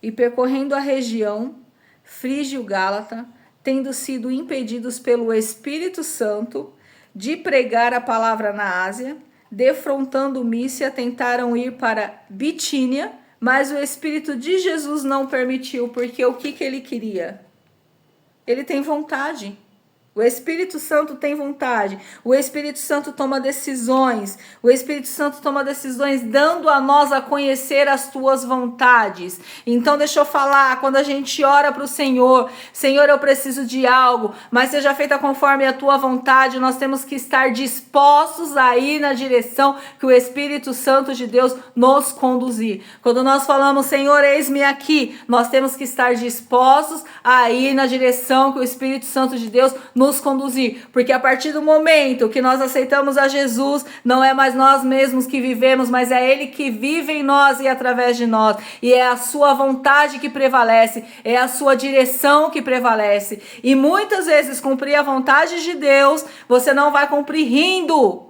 E percorrendo a região frígio-gálata, tendo sido impedidos pelo Espírito Santo de pregar a palavra na Ásia, defrontando Mícia, tentaram ir para Bitínia, mas o Espírito de Jesus não permitiu, porque o que ele queria? Ele tem vontade. O Espírito Santo tem vontade. O Espírito Santo toma decisões. O Espírito Santo toma decisões dando a nós a conhecer as tuas vontades. Então deixa eu falar, quando a gente ora para o Senhor, Senhor, eu preciso de algo, mas seja feita conforme a tua vontade, nós temos que estar dispostos a ir na direção que o Espírito Santo de Deus nos conduzir. Quando nós falamos, Senhor, eis-me aqui, nós temos que estar dispostos a ir na direção que o Espírito Santo de Deus nos conduzir, porque a partir do momento que nós aceitamos a Jesus, não é mais nós mesmos que vivemos, mas é Ele que vive em nós e através de nós, e é a sua vontade que prevalece, é a sua direção que prevalece, e muitas vezes cumprir a vontade de Deus, você não vai cumprir rindo,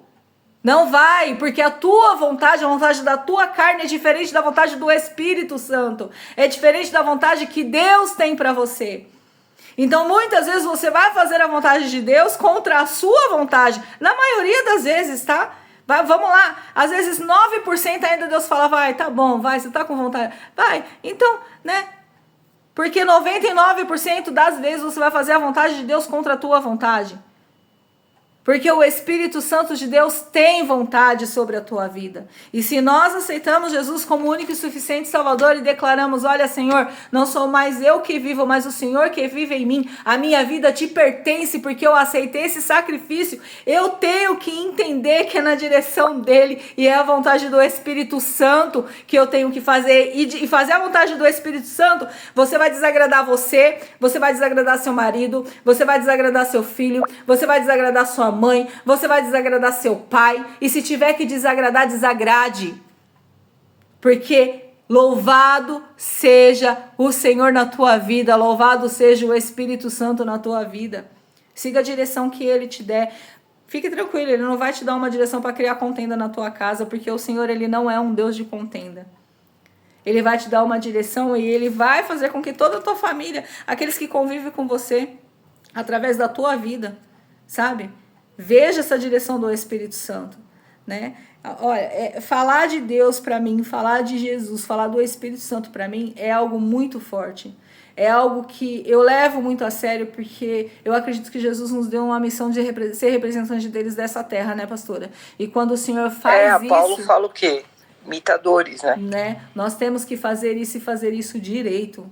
não vai, porque a tua vontade, a vontade da tua carne é diferente da vontade do Espírito Santo, é diferente da vontade que Deus tem para você. Então, muitas vezes você vai fazer a vontade de Deus contra a sua vontade. Na maioria das vezes, tá? Vamos lá. Às vezes 9% ainda Deus fala, vai, tá bom, vai, você tá com vontade. Vai. Então, né? Porque 99% das vezes você vai fazer a vontade de Deus contra a tua vontade. Porque o Espírito Santo de Deus tem vontade sobre a tua vida. E se nós aceitamos Jesus como único e suficiente Salvador e declaramos, olha, Senhor, não sou mais eu que vivo, mas o Senhor que vive em mim. A minha vida te pertence porque eu aceitei esse sacrifício. Eu tenho que entender que é na direção dele e é a vontade do Espírito Santo que eu tenho que fazer. E fazer a vontade do Espírito Santo, você vai desagradar você vai desagradar seu marido, você vai desagradar seu filho, você vai desagradar sua mãe, você vai desagradar seu pai, e se tiver que desagradar, desagrade, porque louvado seja o Senhor na tua vida, louvado seja o Espírito Santo na tua vida, siga a direção que Ele te der, fique tranquilo, Ele não vai te dar uma direção para criar contenda na tua casa, porque o Senhor, Ele não é um Deus de contenda. Ele vai te dar uma direção e Ele vai fazer com que toda a tua família, aqueles que convivem com você, através da tua vida, sabe? Veja essa direção do Espírito Santo, né? Olha, falar de Deus para mim, falar de Jesus, falar do Espírito Santo para mim é algo muito forte. É algo que eu levo muito a sério, porque eu acredito que Jesus nos deu uma missão de ser representante deles dessa terra, né, pastora? E quando o Senhor faz isso... Paulo fala o quê? Imitadores, né? Nós temos que fazer isso e fazer isso direito.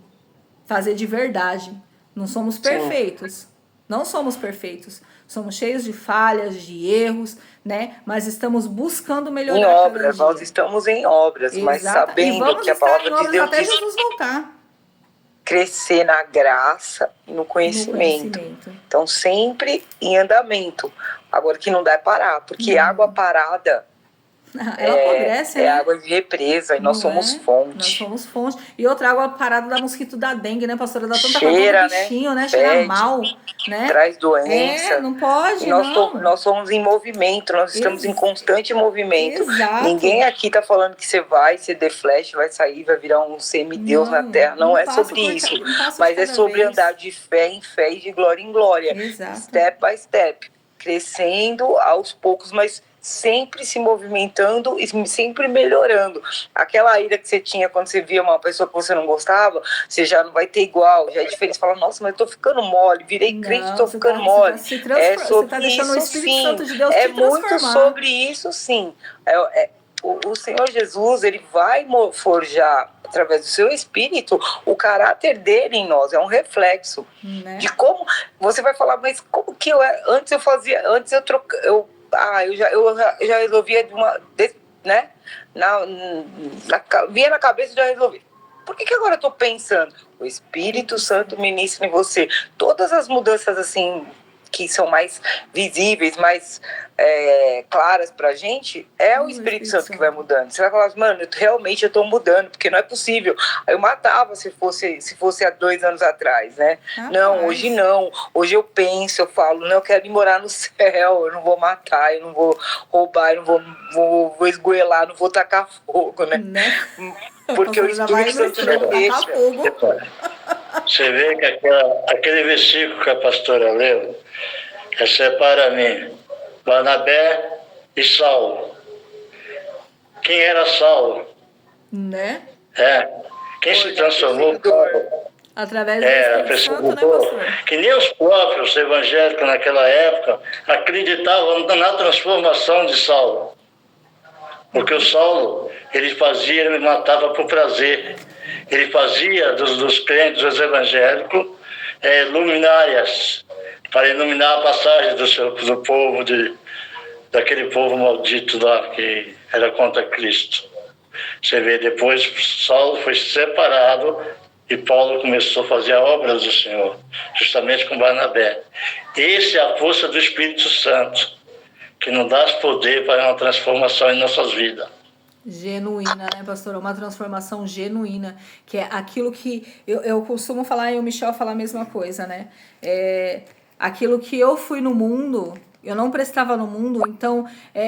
Fazer de verdade. Não somos perfeitos. Sim. Não somos perfeitos. Somos cheios de falhas, de erros, né? Mas estamos buscando melhorar. Em obras, nós estamos em obras, exato, mas sabendo que a palavra de Deus até diz Jesus voltar. Crescer na graça e no conhecimento. Então, sempre em andamento. Agora, que não dá é parar, porque água parada... Ela apodrece, né? É água de represa e nós somos fonte. Nós somos fonte. E outra água parada dá mosquito da dengue, né, pastora? Dá tanta cheira, bichinho, né? Cheira mal, né? Traz doença. Não pode, e nós somos em movimento, nós estamos em constante movimento. Exato. Ninguém aqui tá falando que você vai ser The Flash, vai sair, vai virar um semideus na Terra. Não é sobre isso. Mas é sobre andar de fé em fé e de glória em glória. Exato. Step by step. Crescendo aos poucos, mas sempre se movimentando e sempre melhorando. Aquela ira que você tinha quando você via uma pessoa que você não gostava, você já não vai ter igual, já é diferente. Você fala, nossa, mas eu tô ficando mole, virei crente, tô ficando mole. Você tá deixando o Espírito Santo de Deus te transformar. É muito sobre isso, sim. O Senhor Jesus, ele vai forjar, através do seu Espírito, o caráter dele em nós. É um reflexo de como... Você vai falar, mas como que antes eu fazia... Antes eu trocava... eu já resolvia né? Vinha na cabeça e já resolvi. Por que agora eu tô pensando? O Espírito Santo ministra em você. Todas as mudanças, assim, que são mais visíveis, mais claras pra gente, é o Espírito Santo que vai mudando. Você vai falar, mano, realmente eu tô mudando, porque não é possível. Eu matava se fosse há 2 anos atrás, né? Não, hoje não. Hoje eu penso, eu falo, não, eu quero ir morar no céu, eu não vou matar, eu não vou roubar, eu não vou esgoelar, não vou tacar fogo, né? Porque o Espírito Santo não deixa. Você vê que aquele versículo que a pastora leu, separa a mim, Barnabé e Saulo. Quem era Saulo? Né? Quem se transformou? Através do Espírito Santo, né, pastor? Que nem os próprios evangélicos naquela época acreditavam na transformação de Saulo. Porque o Saulo, ele matava por prazer. Ele fazia dos crentes, dos evangélicos, luminárias, para iluminar a passagem do povo, daquele povo maldito lá que era contra Cristo. Você vê, depois Saulo foi separado e Paulo começou a fazer a obra do Senhor, justamente com Barnabé. Essa é a força do Espírito Santo, que nos dá poder para uma transformação em nossas vidas. Genuína, né, pastor? Uma transformação genuína, que é aquilo que eu costumo falar, e o Michel fala a mesma coisa, né? Aquilo que eu fui no mundo, eu não prestava no mundo, então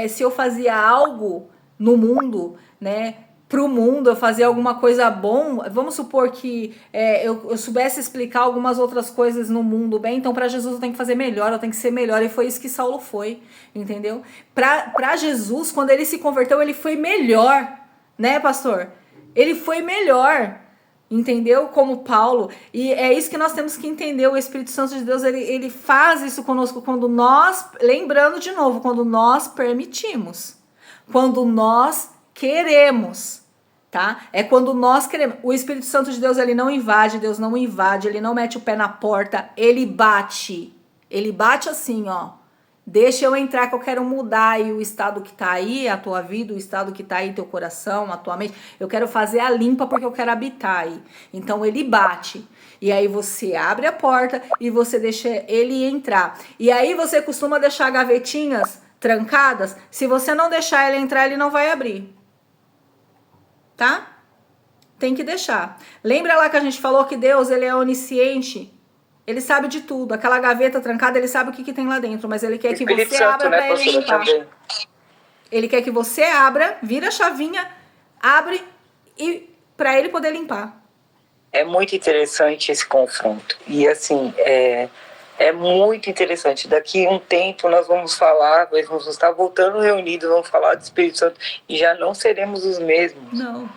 se eu fazia algo no mundo, né, pro mundo, eu fazia alguma coisa bom, vamos supor que eu soubesse explicar algumas outras coisas no mundo bem, então para Jesus eu tenho que fazer melhor, eu tenho que ser melhor, e foi isso que Saulo foi, entendeu? Para Jesus, quando ele se converteu, ele foi melhor, né, pastor? Ele foi melhor, entendeu? Como Paulo, e é isso que nós temos que entender, o Espírito Santo de Deus, ele faz isso conosco quando nós, lembrando de novo, quando nós permitimos, quando nós queremos, tá? É quando nós queremos. O Espírito Santo de Deus, ele não invade, Deus não invade, ele não mete o pé na porta, ele bate assim, ó, deixa eu entrar que eu quero mudar aí o estado que tá aí, a tua vida, o estado que tá aí, teu coração, a tua mente, eu quero fazer a limpa porque eu quero habitar aí, então ele bate, e aí você abre a porta e você deixa ele entrar, e aí você costuma deixar gavetinhas trancadas, se você não deixar ele entrar, ele não vai abrir. Tá? Tem que deixar. Lembra lá que a gente falou que Deus, ele é onisciente? Ele sabe de tudo. Aquela gaveta trancada, ele sabe o que tem lá dentro, mas ele quer que você abra para ele limpar. Ele quer que você abra, vira a chavinha, abre e para ele poder limpar. É muito interessante esse confronto. E assim, é muito interessante. Daqui a um tempo nós vamos falar, nós vamos estar voltando reunidos, vamos falar do Espírito Santo e já não seremos os mesmos. Não.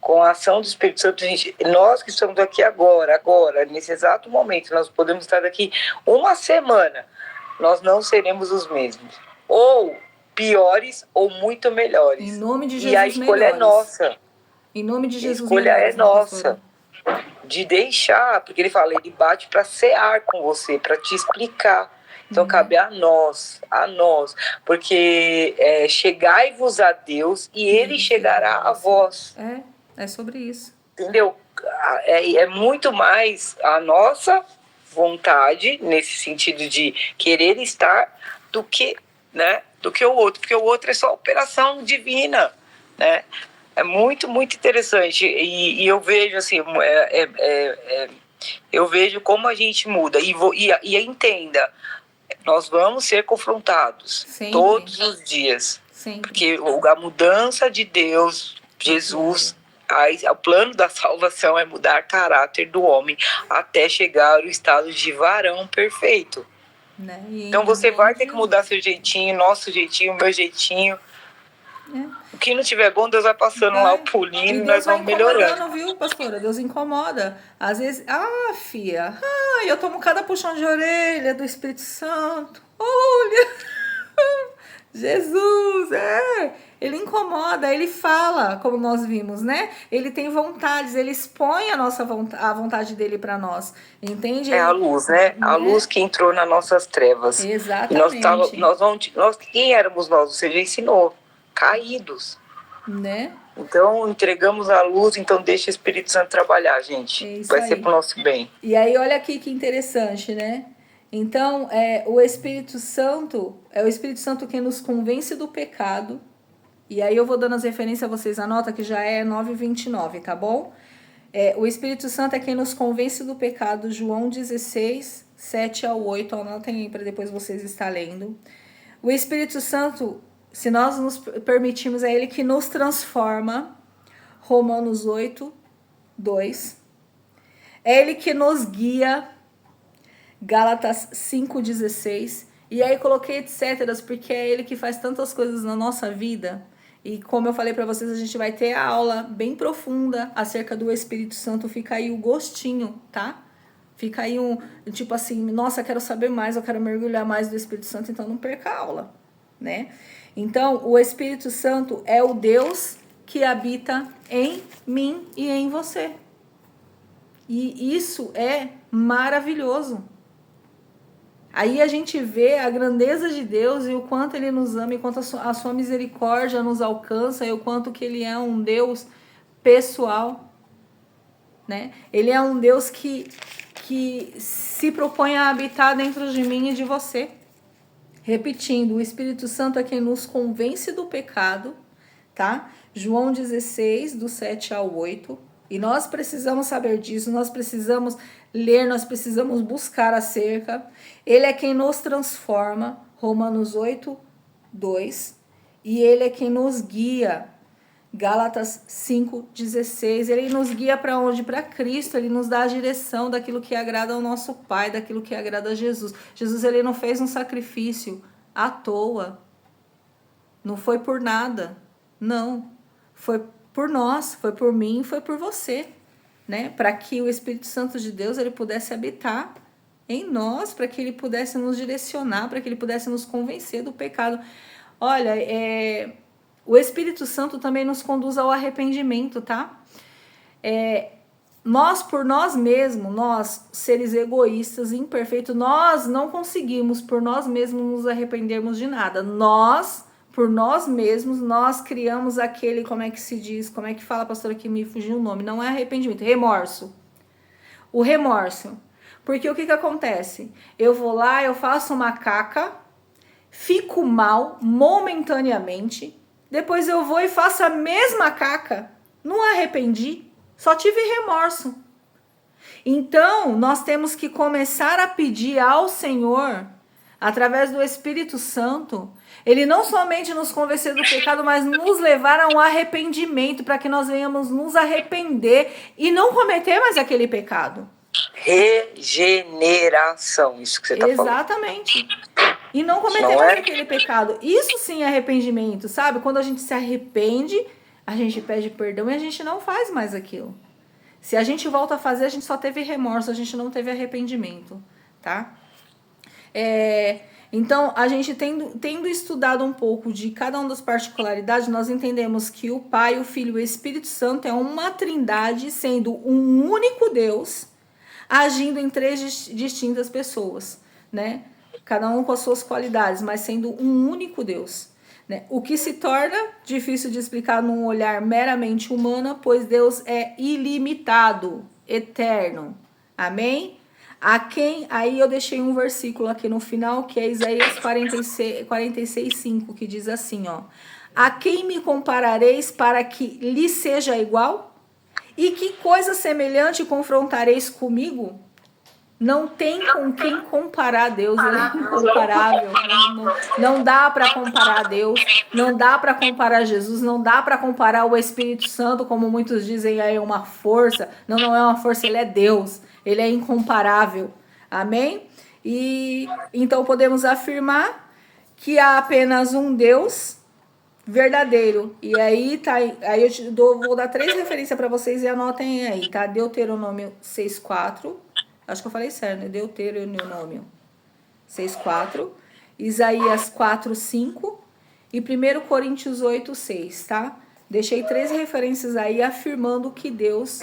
Com a ação do Espírito Santo, gente, nós que estamos aqui agora, nesse exato momento, nós podemos estar daqui uma semana, nós não seremos os mesmos. Ou piores ou muito melhores. Em nome de Jesus, e a escolha é nossa. Em nome de Jesus, a escolha é nossa. De deixar, porque ele fala, ele bate para cear com você, para te explicar. Então cabe a nós, porque chegai-vos a Deus e ele chegará a vós. É sobre isso. Entendeu? É muito mais a nossa vontade, nesse sentido de querer estar, do que o outro, porque o outro é só operação divina, né? É muito, muito interessante. E eu vejo assim, eu vejo como a gente muda. E entenda, nós vamos ser confrontados sempre, todos os dias. Sempre. Porque a mudança de Deus, Jesus, o plano da salvação é mudar o caráter do homem até chegar ao estado de varão perfeito. Né? Então você vai ter que mudar seu jeitinho, nosso jeitinho, meu jeitinho. O que não tiver bom, Deus vai passando lá o pulinho e nós vamos melhorando. Viu, pastora? Deus incomoda. Às vezes, filha, eu tomo cada puxão de orelha do Espírito Santo. Olha, Jesus, ele incomoda, ele fala, como nós vimos, né? Ele tem vontades, ele expõe a vontade dele para nós, entende? É a luz, né? A luz que entrou nas nossas trevas. Exatamente. E nós, quem éramos nós? Você já ensinou, caídos. Né? Então, entregamos a luz, então deixa o Espírito Santo trabalhar, gente. Vai ser pro nosso bem. E aí, olha aqui que interessante, né? Então, o Espírito Santo, é o Espírito Santo que nos convence do pecado. E aí eu vou dando as referências, vocês anotam que já é 9:29, tá bom? O Espírito Santo é quem nos convence do pecado, João 16, 7-8, anotem aí para depois vocês estarem lendo. O Espírito Santo, se nós nos permitirmos, é ele que nos transforma, Romanos 8, 2. É ele que nos guia, Gálatas 5:16. E aí coloquei etc, porque é ele que faz tantas coisas na nossa vida. E como eu falei para vocês, a gente vai ter a aula bem profunda acerca do Espírito Santo. Fica aí o gostinho, tá? Fica aí tipo assim, nossa, quero saber mais, eu quero mergulhar mais do Espírito Santo, então não perca a aula, né? Então, o Espírito Santo é o Deus que habita em mim e em você. E isso é maravilhoso. Aí a gente vê a grandeza de Deus e o quanto Ele nos ama, e quanto a sua misericórdia nos alcança, e o quanto que Ele é um Deus pessoal, né? Ele é um Deus que se propõe a habitar dentro de mim e de você. Repetindo, o Espírito Santo é quem nos convence do pecado, tá? João 16, do 7-8. E nós precisamos saber disso, nós precisamos ler, nós precisamos buscar acerca. Ele é quem nos transforma, Romanos 8, 2. E ele é quem nos guia, Gálatas 5:16. Ele nos guia para onde? Para Cristo. Ele nos dá a direção daquilo que agrada ao nosso Pai, daquilo que agrada a Jesus. Jesus, ele não fez um sacrifício à toa. Não foi por nada. Não. Foi por nós, foi por mim, foi por você, né? Para que o Espírito Santo de Deus ele pudesse habitar em nós, para que ele pudesse nos direcionar, para que ele pudesse nos convencer do pecado. Olha, o Espírito Santo também nos conduz ao arrependimento, tá? Nós, por nós mesmos, nós, seres egoístas, imperfeitos, nós não conseguimos por nós mesmos nos arrependermos de nada. Nós, por nós mesmos, nós criamos aquele, como é que se diz, como é que fala, pastora, que me fugiu o nome, não é arrependimento, remorso. O remorso. Porque o que acontece? Eu vou lá, eu faço uma caca, fico mal momentaneamente, depois eu vou e faço a mesma caca, não arrependi, só tive remorso. Então, nós temos que começar a pedir ao Senhor, através do Espírito Santo, ele não somente nos convencer do pecado, mas nos levar a um arrependimento, para que nós venhamos nos arrepender e não cometer mais aquele pecado. Regeneração, isso que você está falando. Exatamente. E não cometer mais aquele pecado. Isso sim é arrependimento, sabe? Quando a gente se arrepende, a gente pede perdão e a gente não faz mais aquilo. Se a gente volta a fazer, a gente só teve remorso, a gente não teve arrependimento, tá? Então, a gente tendo estudado um pouco de cada uma das particularidades, nós entendemos que o Pai, o Filho e o Espírito Santo é uma trindade, sendo um único Deus, agindo em três distintas pessoas, né? Cada um com as suas qualidades, mas sendo um único Deus, né? O que se torna difícil de explicar num olhar meramente humano, pois Deus é ilimitado, eterno. Amém? Aí eu deixei um versículo aqui no final, que é Isaías 46:5, que diz assim, ó: a quem me comparareis para que lhe seja igual? E que coisa semelhante confrontareis comigo? Não tem com quem comparar a Deus, ele é incomparável. Não dá para comparar a Deus, não dá para comparar Jesus, não dá para comparar o Espírito Santo, como muitos dizem, é uma força. Não é uma força, ele é Deus, ele é incomparável. Amém? E então podemos afirmar que há apenas um Deus verdadeiro. E aí tá, aí vou dar 3 referências para vocês e anotem aí, tá? Deuteronômio 6:4. Acho que eu falei certo, né? Deuteronômio 6:4, Isaías 4:5 e 1 Coríntios 8:6, tá? Deixei 3 referências aí afirmando que Deus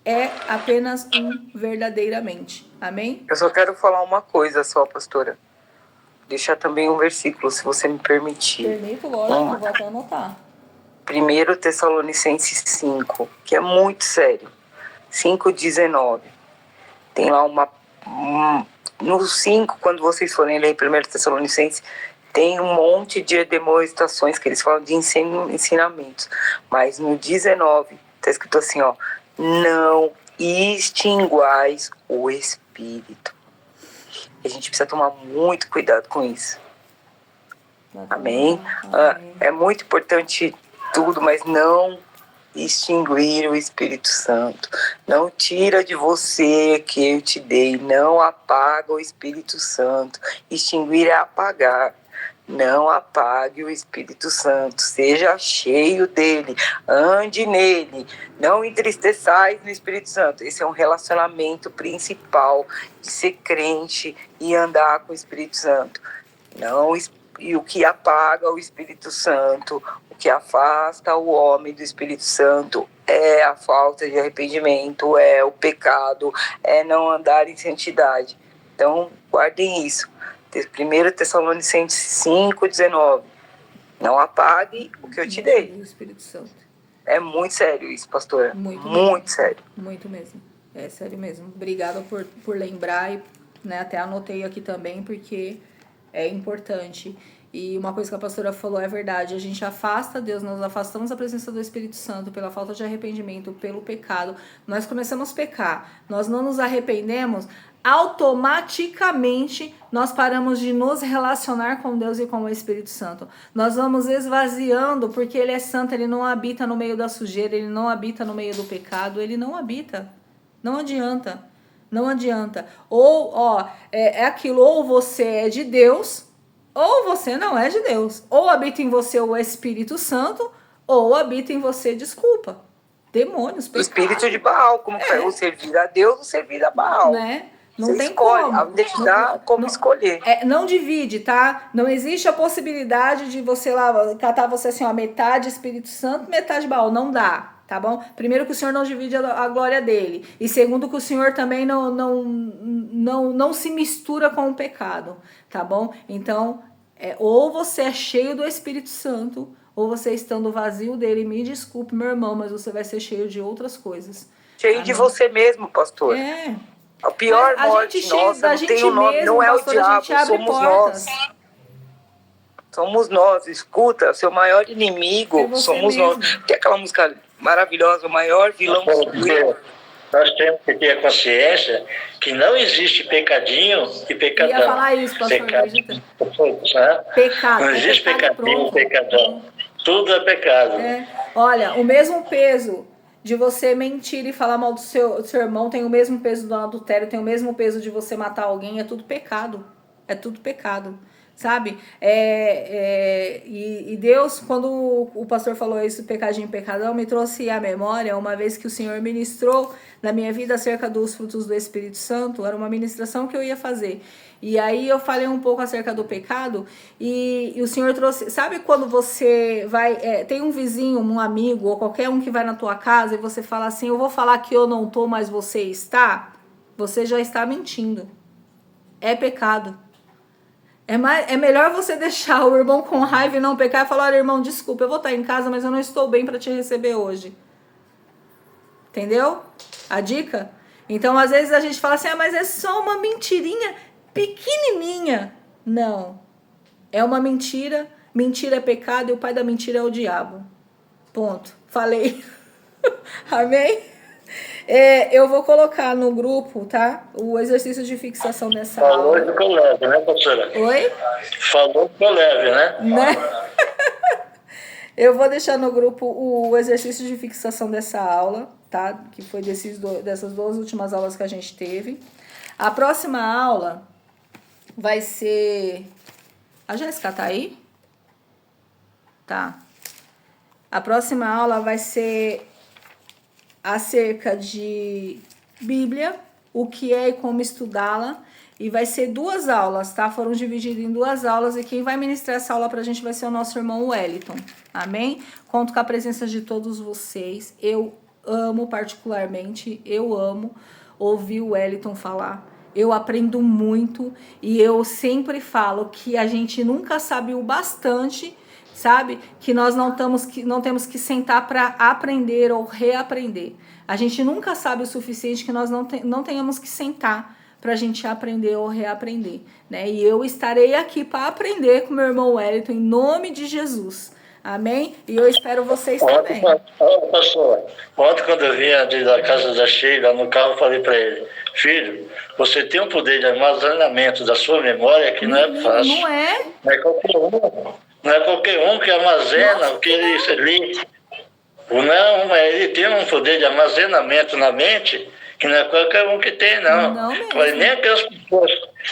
é apenas um verdadeiramente. Amém? Eu só quero falar uma coisa só, pastora. Deixar também um versículo, se você me permitir. Permito, lógico, vou até anotar. 1 Tessalonicenses 5, que é muito sério. 5:19. Tem lá no 5, quando vocês forem ler 1 Tessalonicenses, tem um monte de demonstrações que eles falam de ensinamentos. Mas no 19, está escrito assim, ó, não extinguais o Espírito. A gente precisa tomar muito cuidado com isso. Amém? É muito importante tudo, mas não extinguir o Espírito Santo. Não tira de você que eu te dei. Não apaga o Espírito Santo. Extinguir é apagar. Não apague o Espírito Santo. Seja cheio dele. Ande nele. Não entristeçais no Espírito Santo. Esse é um relacionamento principal de ser crente e andar com o Espírito Santo. Não, e o que apaga o Espírito Santo, o que afasta o homem do Espírito Santo é a falta de arrependimento, é o pecado, é não andar em santidade. Então, guardem isso. 1 Tessalonicenses 5:19. Não apague o que eu te dei. O Espírito Santo. É muito sério isso, pastora. Muito sério. Muito mesmo. É sério mesmo. Obrigada por lembrar e, né, até anotei aqui também, porque é importante. E uma coisa que a pastora falou é verdade. A gente afasta Deus, nós afastamos a presença do Espírito Santo pela falta de arrependimento, pelo pecado. Nós começamos a pecar, nós não nos arrependemos, automaticamente nós paramos de nos relacionar com Deus e com o Espírito Santo. Nós vamos esvaziando, porque Ele é santo, Ele não habita no meio da sujeira, Ele não habita no meio do pecado, Ele não habita. Não adianta. Não adianta. Ou, é aquilo, ou você é de Deus, ou você não é de Deus. Ou habita em você o Espírito Santo, ou habita em você, desculpa, demônios, pecado. O espírito de Baal, como foi o servir a Deus, o servir a Baal. Né? Não você tem escolhe, como. a gente dá como escolher. Não divide, tá? Não existe a possibilidade de você lá catar você assim, ó, metade Espírito Santo, metade Baal. Não dá. Tá bom? Primeiro que o Senhor não divide a glória dele. E segundo que o Senhor também não se mistura com o pecado. Tá bom? Então, ou você é cheio do Espírito Santo, ou você estando vazio dele. Me desculpe, meu irmão, mas você vai ser cheio de outras coisas. Cheio de você mesmo, pastor. A pior morte nossa, não tem o nome, não é o diabo, somos nós. Somos nós, escuta, seu maior inimigo somos nós. Tem aquela música maravilhosa, o maior vilão sou eu. Nós temos que ter a consciência que não existe pecadinho e pecadão. Eu ia falar isso, pastor. Pecado. Não existe pecadinho e pecadão. Tudo é pecado. Olha, o mesmo peso de você mentir e falar mal do seu irmão tem o mesmo peso do adultério, tem o mesmo peso de você matar alguém, é tudo pecado. É tudo pecado. Sabe? E Deus, quando o pastor falou isso, pecadinho, pecadão, me trouxe à memória uma vez que o Senhor ministrou na minha vida acerca dos frutos do Espírito Santo. Era uma ministração que eu ia fazer. E aí eu falei um pouco acerca do pecado e o Senhor trouxe... Sabe quando você vai... tem um vizinho, um amigo ou qualquer um que vai na tua casa e você fala assim, eu vou falar que eu não tô, mas você está? Você já está mentindo. É pecado. É melhor você deixar o irmão com raiva e não pecar e falar, olha, irmão, desculpa, eu vou estar em casa, mas eu não estou bem para te receber hoje. Entendeu? A dica? Então, às vezes a gente fala assim, mas é só uma mentirinha pequenininha. Não. É uma mentira, mentira é pecado e o pai da mentira é o diabo. Ponto. Falei. Amém? Eu vou colocar no grupo, tá? O exercício de fixação dessa aula. Falou ficou leve, né, professora? Oi? Falou ficou leve, né? Eu vou deixar no grupo o exercício de fixação dessa aula, tá? Que foi dessas 2 últimas aulas que a gente teve. A próxima aula, vai ser... A Jéssica tá aí? Tá. A próxima aula vai ser acerca de Bíblia, o que é e como estudá-la. E vai ser 2 aulas, tá? Foram divididas em 2 aulas e quem vai ministrar essa aula pra gente vai ser o nosso irmão Wellington. Amém? Conto com a presença de todos vocês. Eu amo particularmente, eu amo ouvir o Wellington falar. Eu aprendo muito e eu sempre falo que a gente nunca sabe o bastante, sabe? Que nós não temos que sentar para aprender ou reaprender. A gente nunca sabe o suficiente que nós não tenhamos que sentar para a gente aprender ou reaprender, né? E eu estarei aqui para aprender com meu irmão Wellington em nome de Jesus. Amém? E eu espero vocês também. Pastor, ontem quando eu vinha da casa da Sheila no carro, eu falei para ele: filho, você tem um poder de armazenamento da sua memória que não é fácil. Não é? Não é qualquer um. Não é qualquer um que armazena o que ele lê. Não, mas ele tem um poder de armazenamento na mente que não é qualquer um que tem, não. Não mesmo.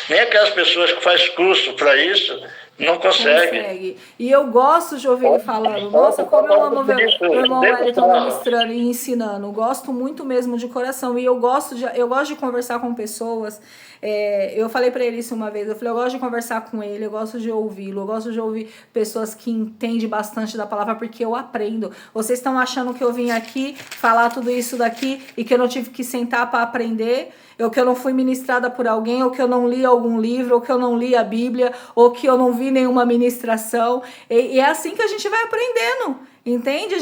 Nem aquelas pessoas que fazem curso para isso não conseguem. E eu gosto de ouvir ele falando. Nossa, como eu amo ver o irmão Wellington ministrando e ensinando. Gosto muito mesmo de coração. E eu gosto de conversar com pessoas. Eu falei pra ele isso uma vez. Eu falei, eu gosto de conversar com ele, eu gosto de ouvi-lo. Eu gosto de ouvir pessoas que entendem bastante da palavra, porque eu aprendo. Vocês estão achando que eu vim aqui falar tudo isso daqui e que eu não tive que sentar para aprender? Ou que eu não fui ministrada por alguém, ou que eu não li algum livro, ou que eu não li a Bíblia, ou que eu não vi nenhuma ministração. E é assim que a gente vai aprendendo, entende?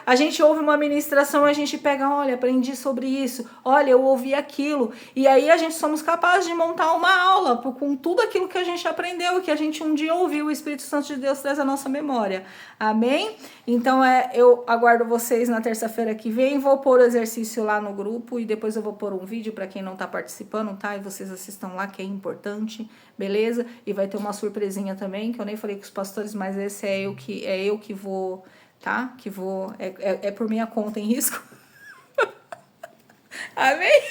A gente ouve uma ministração, a gente pega, olha, aprendi sobre isso, olha, eu ouvi aquilo. E aí a gente somos capazes de montar uma aula com tudo aquilo que a gente aprendeu, que a gente um dia ouviu, o Espírito Santo de Deus traz a nossa memória. Amém? Então eu aguardo vocês na terça-feira que vem, vou pôr o exercício lá no grupo e depois eu vou pôr um vídeo para quem não tá participando, tá? E vocês assistam lá, que é importante, beleza? E vai ter uma surpresinha também, que eu nem falei com os pastores, mas esse é eu que vou, tá? Que vou, é por minha conta em risco. Amém?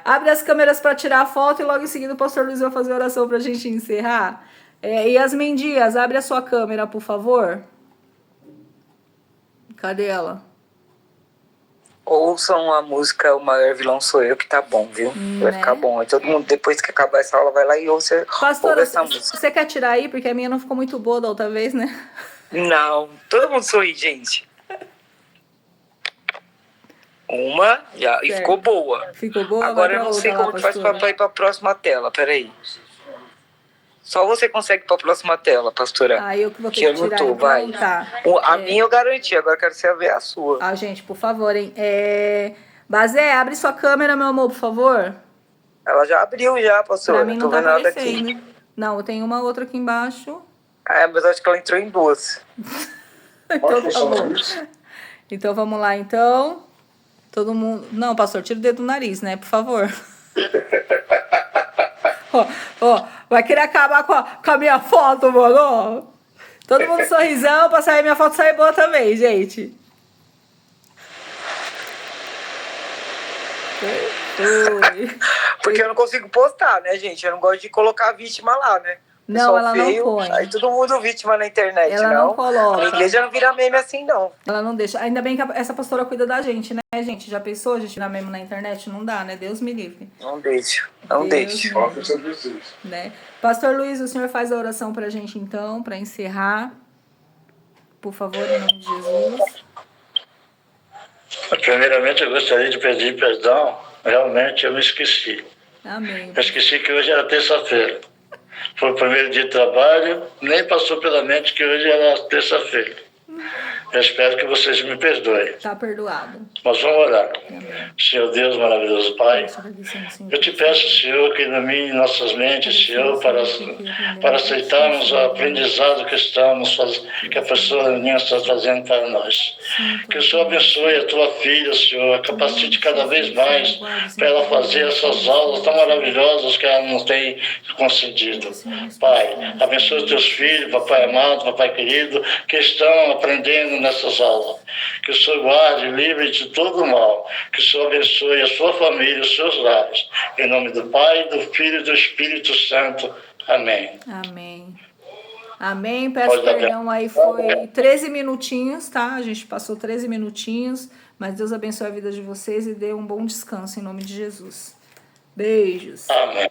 Abre as câmeras para tirar a foto e logo em seguida o pastor Luiz vai fazer a oração pra gente encerrar. Yasmin Dias, abre a sua câmera, por favor. Cadê ela? Ouçam a música O Maior Vilão Sou Eu, que tá bom, viu? Vai ficar bom. Aí todo mundo, depois que acabar essa aula, vai lá e ouve essa música. Você quer tirar aí? Porque a minha não ficou muito boa da outra vez, né? Não, todo mundo sorri, gente. Uma, e ficou boa. Ficou boa? Agora eu não sei como que faz pra ir pra próxima tela, peraí. Só você consegue ir pra próxima tela, pastora. Eu que vou ter que tirar. Então, vai. Tá. A minha eu garanti, agora eu quero ver a sua. Gente, por favor, hein. Bazé, abre sua câmera, meu amor, por favor. Ela já abriu já, pastora. Pra mim não tá aparecendo. Não, eu tenho uma outra aqui embaixo. Mas acho que ela entrou em 2. Então tá bom. Então vamos lá, então. Todo mundo... Não, pastor, tira o dedo do nariz, né? Por favor. Vai querer acabar com a minha foto, mano. Todo mundo sorrisão pra sair minha foto sair boa também, gente. Porque eu não consigo postar, né, gente? Eu não gosto de colocar a vítima lá, né? Não, ela não põe. Aí todo mundo vítima na internet, ela não coloca. A igreja não vira meme assim, não. Ela não deixa. Ainda bem que essa pastora cuida da gente, né, gente? Já pensou a gente virar meme na internet? Não dá, né? Deus me livre. Não deixa. Não deixa. Né? Pastor Luiz, o senhor faz a oração pra gente, então, pra encerrar. Por favor, em nome de Jesus. Primeiramente, eu gostaria de pedir perdão. Realmente, eu me esqueci. Amém. Eu esqueci que hoje era terça-feira. Foi o primeiro dia de trabalho, nem passou pela mente que hoje era terça-feira. Eu espero que vocês me perdoem. Está perdoado. Mas vamos orar. Senhor Deus, maravilhoso Pai, eu te peço, Senhor, que ilumine nossas mentes, Senhor, para aceitarmos o aprendizado que que a professora Aninha está trazendo para nós. Que o Senhor abençoe a tua filha, Senhor, capacite cada vez mais para ela fazer essas aulas tão maravilhosas que ela não tem concedido. Pai, abençoe os teus filhos, papai amado, papai querido, que estão aprendendo nessas aulas. Que o Senhor guarde, livre de todo mal. Que o Senhor abençoe a sua família, os seus lares. Em nome do Pai, do Filho e do Espírito Santo. Amém. Amém. Amém. Peço perdão aí, foi 13 minutinhos, tá? A gente passou 13 minutinhos, mas Deus abençoe a vida de vocês e dê um bom descanso em nome de Jesus. Beijos. Amém.